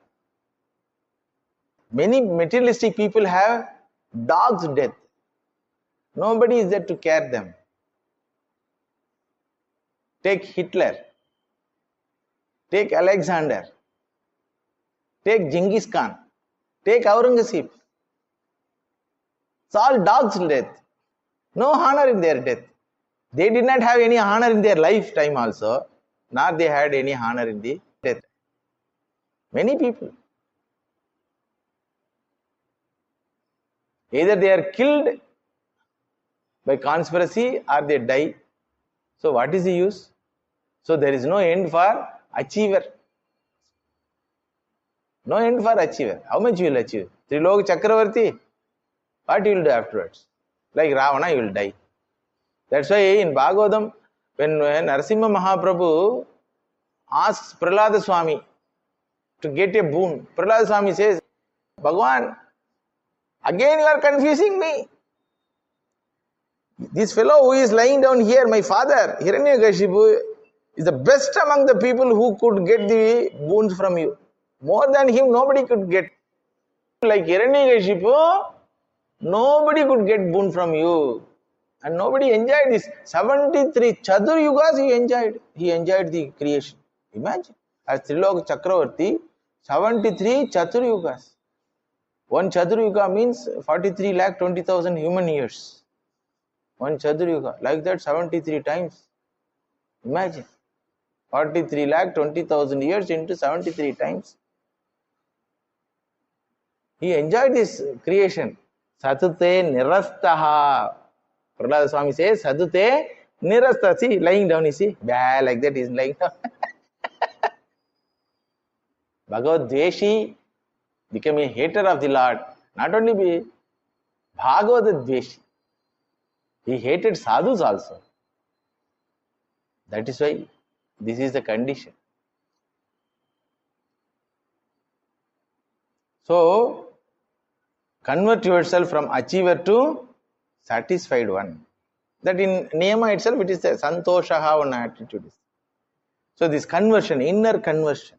Many materialistic people have dog's death. Nobody is there to care them. Take Hitler. Take Alexander. Take Genghis Khan. Take Aurangzeb. It's all dog's death. No honor in their death. They did not have any honor in their lifetime also, nor they had any honor in the death. Many people. Either they are killed by conspiracy or they die. So what is the use? So there is no end for achiever. No end for achiever. How much you will achieve? Trilok Chakravarti, what you will do afterwards? Like Ravana, you will die. That's why in Bhagavatam, when Narasimha Mahaprabhu asks Prahlada Swami to get a boon, Prahlada Swami says, Bhagavan, again you are confusing me. This fellow who is lying down here, my father, Hiranyakashipu, is the best among the people who could get the boons from you. More than him, nobody could get. Like Hiranyakashipu, nobody could get boon from you. And nobody enjoyed this. 73 Chatur Yugas he enjoyed. He enjoyed the creation. Imagine. As Trilok Chakravarti, 73 Chatur Yugas. One Chatur Yuga means 43,20,000 human years. One Chatur Yuga. Like that 73 times. Imagine. 43,20,000 years into 73 times. He enjoyed this creation. Satute nirastaha. Prahlada Swami says, Sadute nirasta. See, lying down, you see. Like that, he's lying down. Bhagavad Dveshi became a hater of the Lord. Not only be Bhagavad Dveshi. He hated sadhus also. That is why this is the condition. So, convert yourself from achiever to satisfied one. That in Niyama itself, it is the Santoshaha one attitude. So this conversion, inner conversion.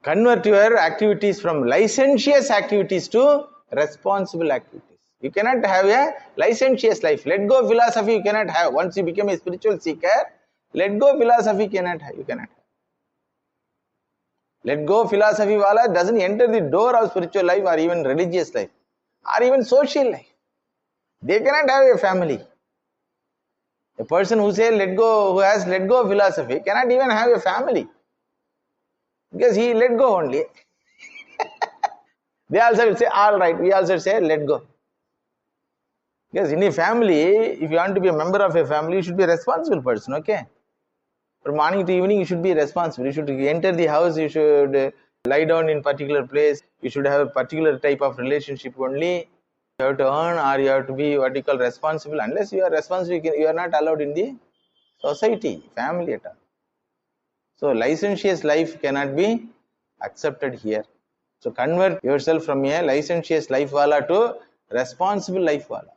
Convert your activities from licentious activities to responsible activities. You cannot have a licentious life. Let go philosophy you cannot have. Once you become a spiritual seeker, let go philosophy you cannot have. Let go philosophy wala doesn't enter the door of spiritual life or even religious life or even social life. They cannot have a family. A person who says let go, who has let go philosophy cannot even have a family. Because he let go only. They also will say, all right, we also say let go. Because in a family, if you want to be a member of a family, you should be a responsible person, okay? From morning to evening, you should be responsible. You should enter the house, you should lie down in particular place, you should have a particular type of relationship only. You have to earn or you have to be what you call responsible. Unless you are responsible, you are not allowed in the society, family at all. So licentious life cannot be accepted here. So convert yourself from a licentious life wala to responsible life wala.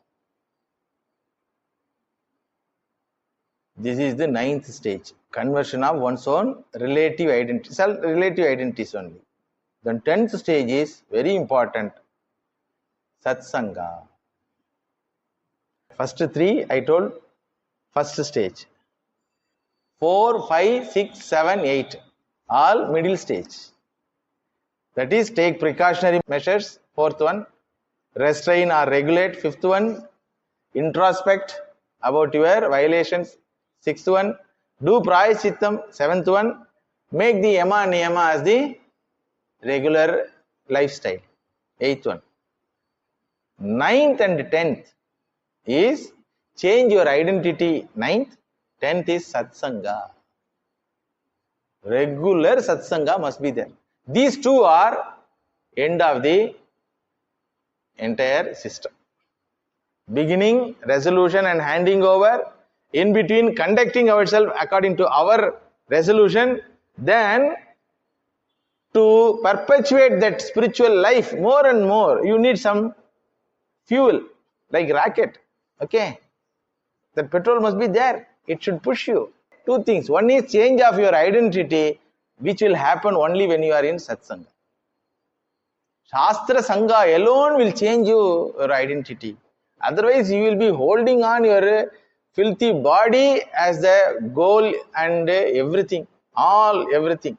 This is the 9th stage. Conversion of one's own relative identity. Relative identities only. Then 10th stage is very important. Satsanga. First 3 I told first stage. 4, 5, 6, 7, 8 all middle stage. That is take precautionary measures. 4th one. Restrain or regulate. 5th one. Introspect about your violations. 6th one. Do prayachittam. 7th one. Make the yama niyama as the regular lifestyle. 8th one. 9th and 10th is change your identity. 9th. 10th is satsanga. Regular satsanga must be there. These two are end of the entire system. Beginning, resolution and handing over. In between, conducting ourselves according to our resolution. Then to perpetuate that spiritual life more and more, you need some fuel like rocket. Okay, that petrol must be there. It should push you. Two things. One is change of your identity, which will happen only when you are in satsanga. Shastra Sangha alone will change your identity. Otherwise, you will be holding on your filthy body as the goal and everything. Everything.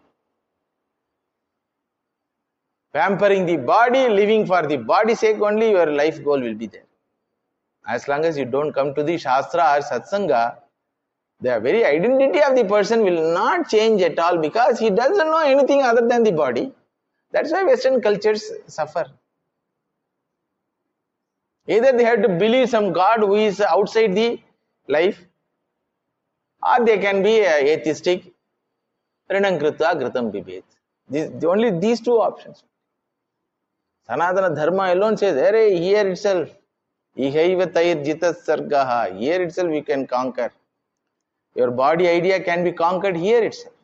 Pampering the body, living for the body's sake only, your life goal will be there. As long as you don't come to the Shastra or Satsanga, the very identity of the person will not change at all because he doesn't know anything other than the body. That's why Western cultures suffer. Either they have to believe some God who is outside the life, or they can be atheistic. Rinam krita kritam bibhet. Only these two options. Sanatana Dharma alone says, here itself, ihaiva tair jitas sargaha. Here itself we can conquer. Your body idea can be conquered here itself.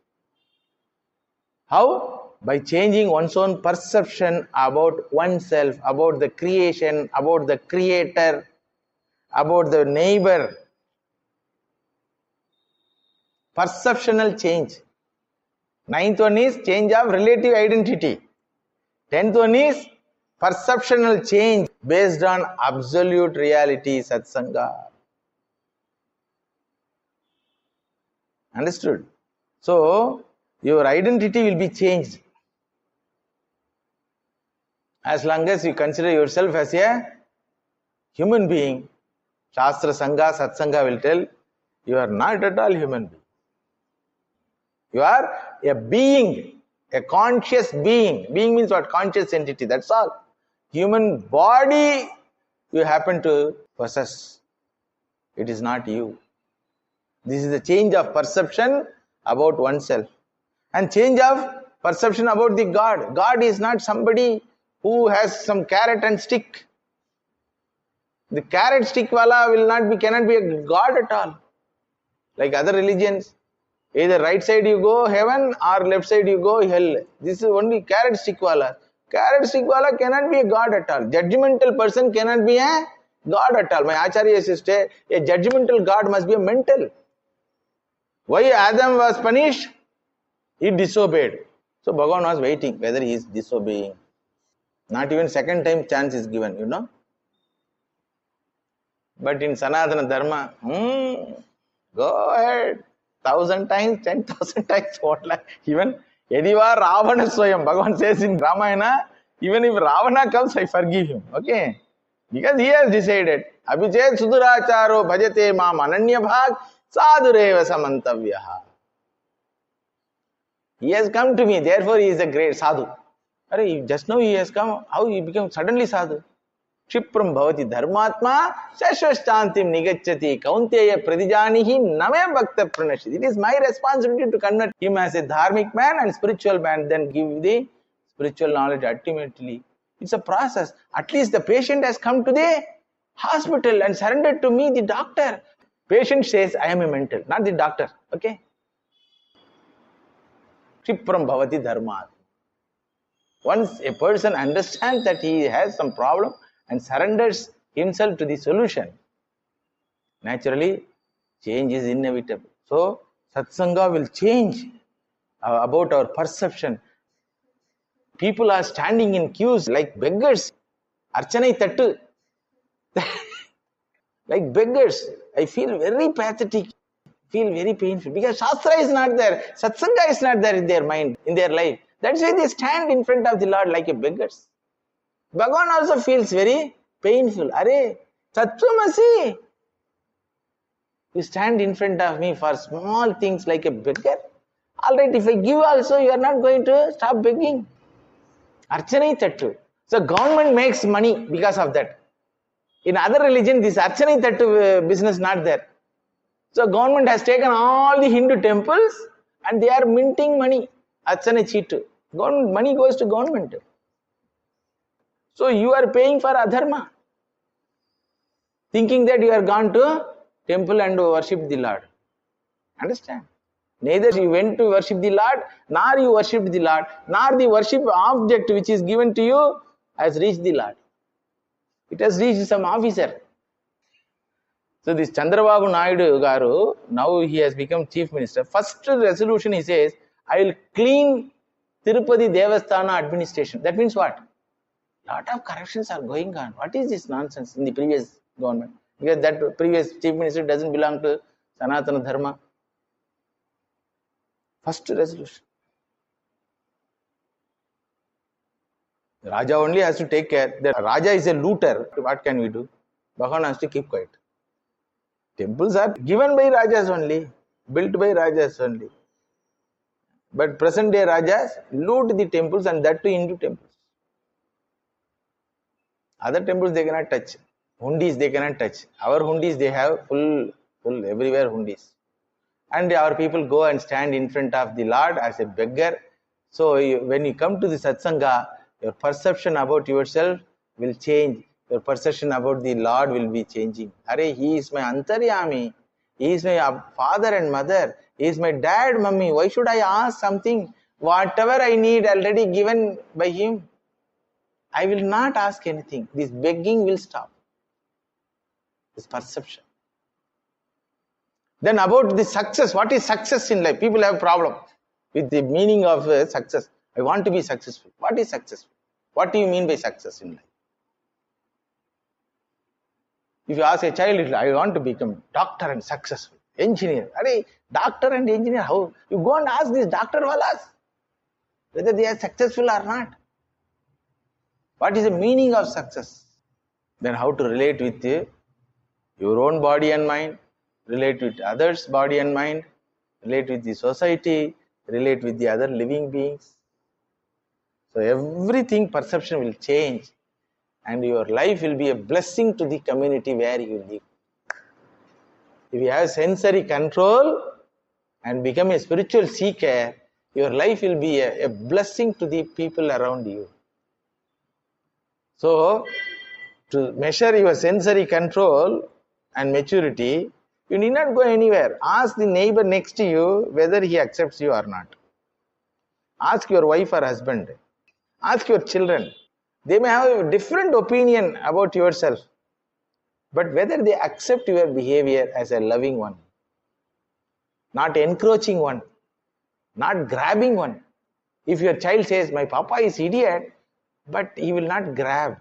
How? By changing one's own perception about oneself, about the creation, about the creator, about the neighbor. Perceptional change. 9th one is change of relative identity. 10th one is perceptional change based on absolute reality, satsanga. Understood? So, your identity will be changed. As long as you consider yourself as a human being, Shastra Sangha, Satsanga will tell, you are not at all human being. You are a being, a conscious being. Being means what? Conscious entity, that's all. Human body you happen to possess. It is not you. This is the change of perception about oneself. And change of perception about the God. God is not somebody who has some carrot and stick. The carrot stick wala cannot be a God at all. Like other religions. Either right side you go heaven or left side you go hell. This is only carrot stick wala. Carrot stick wala cannot be a God at all. Judgmental person cannot be a God at all. My Acharya used to say, a judgmental God must be a mental. Why Adam was punished? He disobeyed. So Bhagavan was waiting whether he is disobeying. Not even second time chance is given. But in Sanatana Dharma, go ahead. 1,000 times, 10,000 times, what like even Yadiva Ravana Swayam. Bhagavan says in Ramayana, even if Ravana comes, I forgive him. Okay? Because he has decided. Abhichet Suduracharo bhajate mam ananya bhag sadhureva samantavyaha. He has come to me, therefore he is a great sadhu. Just now he has come, how he became suddenly sadhu? Kshipram bhavati dharmatma shashvashtantim nigacchati kaunteya pradijanihi name bhakta pranashiti. It is my responsibility to convert him as a dharmic man and spiritual man, then give the spiritual knowledge ultimately. It's a process. At least the patient has come to the hospital and surrendered to me, the doctor. Patient says, I am a mental, not the doctor. Okay? Kshipram bhavati dharmatma. Once a person understands that he has some problem and surrenders himself to the solution, naturally, change is inevitable. So, satsanga will change about our perception. People are standing in queues like beggars. Archanai tattu. Like beggars. I feel very pathetic. Feel very painful. Because Shastra is not there. Satsanga is not there in their mind, in their life. That's why they stand in front of the Lord like a beggars. Bhagavan also feels very painful. Are, Tattvamasi. You stand in front of me for small things like a beggar. Alright, if I give also, you are not going to stop begging. Archanai Tattu. So government makes money because of that. In other religion, this Archanai Tattu business not there. So government has taken all the Hindu temples and they are minting money. Archanai Chitu. Money goes to government. So you are paying for adharma. Thinking that you are gone to temple and worship the Lord. Understand? Neither you went to worship the Lord, nor you worshipped the Lord, nor the worship object which is given to you has reached the Lord. It has reached some officer. So this Chandrababu Naidu Garu, now he has become chief minister. First resolution he says, I will clean Tirupati Devasthana administration. That means what? Lot of corruptions are going on. What is this nonsense in the previous government? Because that previous chief minister doesn't belong to Sanatana Dharma. First resolution. The Raja only has to take care. The Raja is a looter. What can we do? Bhagavan has to keep quiet. Temples are given by Rajas only, built by Rajas only. But present day Rajas loot the temples and that too Hindu temples. Other temples they cannot touch. Hundis they cannot touch. Our hundis they have full everywhere hundis. And our people go and stand in front of the Lord as a beggar. So when you come to the satsanga, your perception about yourself will change. Your perception about the Lord will be changing. Arey, he is my antaryami. He is my father and mother. He is my dad, mummy. Why should I ask something? Whatever I need already given by him. I will not ask anything. This begging will stop. This perception. Then about the success. What is success in life? People have a problem with the meaning of success. I want to be successful. What is successful? What do you mean by success in life? If you ask a child, I want to become doctor and successful, engineer. Arey, doctor and engineer, how? You go and ask these doctor walas whether they are successful or not. What is the meaning of success? Then how to relate with your own body and mind, relate with others' body and mind, relate with the society, relate with the other living beings. So everything, perception will change and your life will be a blessing to the community where you live. If you have sensory control and become a spiritual seeker, your life will be a blessing to the people around you. So, to measure your sensory control and maturity, you need not go anywhere. Ask the neighbor next to you whether he accepts you or not. Ask your wife or husband. Ask your children. They may have a different opinion about yourself, but whether they accept your behavior as a loving one, not encroaching one, not grabbing one. If your child says, my papa is idiot, but he will not grab,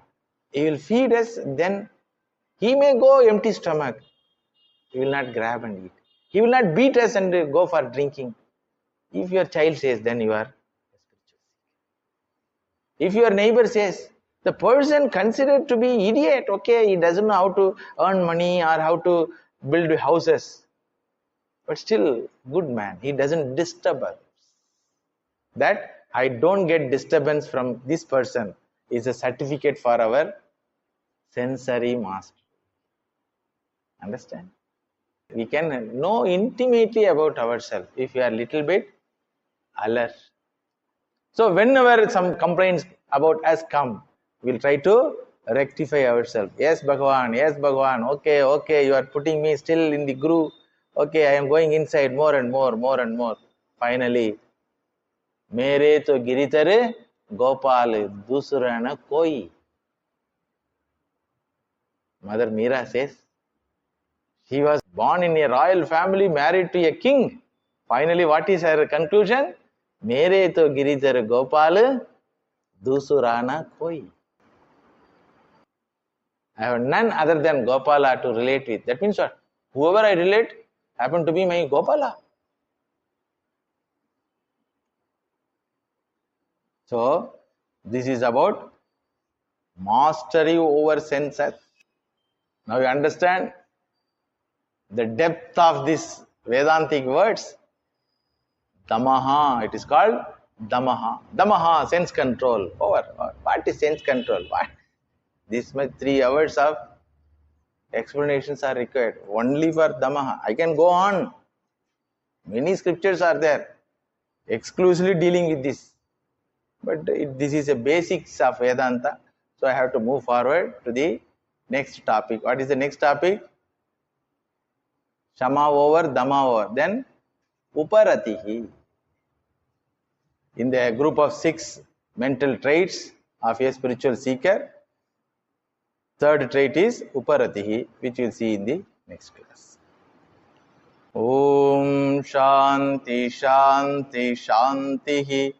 he will feed us, then he may go empty stomach. He will not grab and eat. He will not beat us and go for drinking. If your child says, then you are. If your neighbor says, the person considered to be idiot, okay, he doesn't know how to earn money or how to build houses, but still good man, he doesn't disturb us. That I don't get disturbance from this person is a certificate for our sensory mastery. Understand? We can know intimately about ourselves if we are little bit alert. So whenever some complaints about us come, we'll try to rectify ourselves. Yes, Bhagavan, okay, you are putting me still in the groove. Okay, I am going inside more and more. Finally, मेरे तो गिरिधर गोपाल दूसरा न कोई. Mother Meera says, she was born in a royal family, married to a king. Finally, what is her conclusion? मेरे तो गिरिधर गोपाल दूसरा न कोई. I have none other than Gopala to relate with. That means what? Whoever I relate happen to be my Gopala. So, this is about mastery over senses. Now you understand the depth of this Vedantic words. Damaha, it is called Damaha. Damaha, sense control. Over. What is sense control? What? This much 3 hours of explanations are required only for Damaha. I can go on. Many scriptures are there exclusively dealing with this. But this is a basics of Vedanta. So I have to move forward to the next topic. What is the next topic? Shama over, Dama over. Then Uparatihi. In the group of 6 mental traits of a spiritual seeker, third trait is Uparatihi, which you will see in the next class. Om Shanti Shanti Shantihi.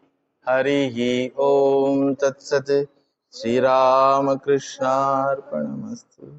Harihi Om Tat Sat. Sri Rama Krishna Arpanamastu.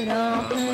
Ram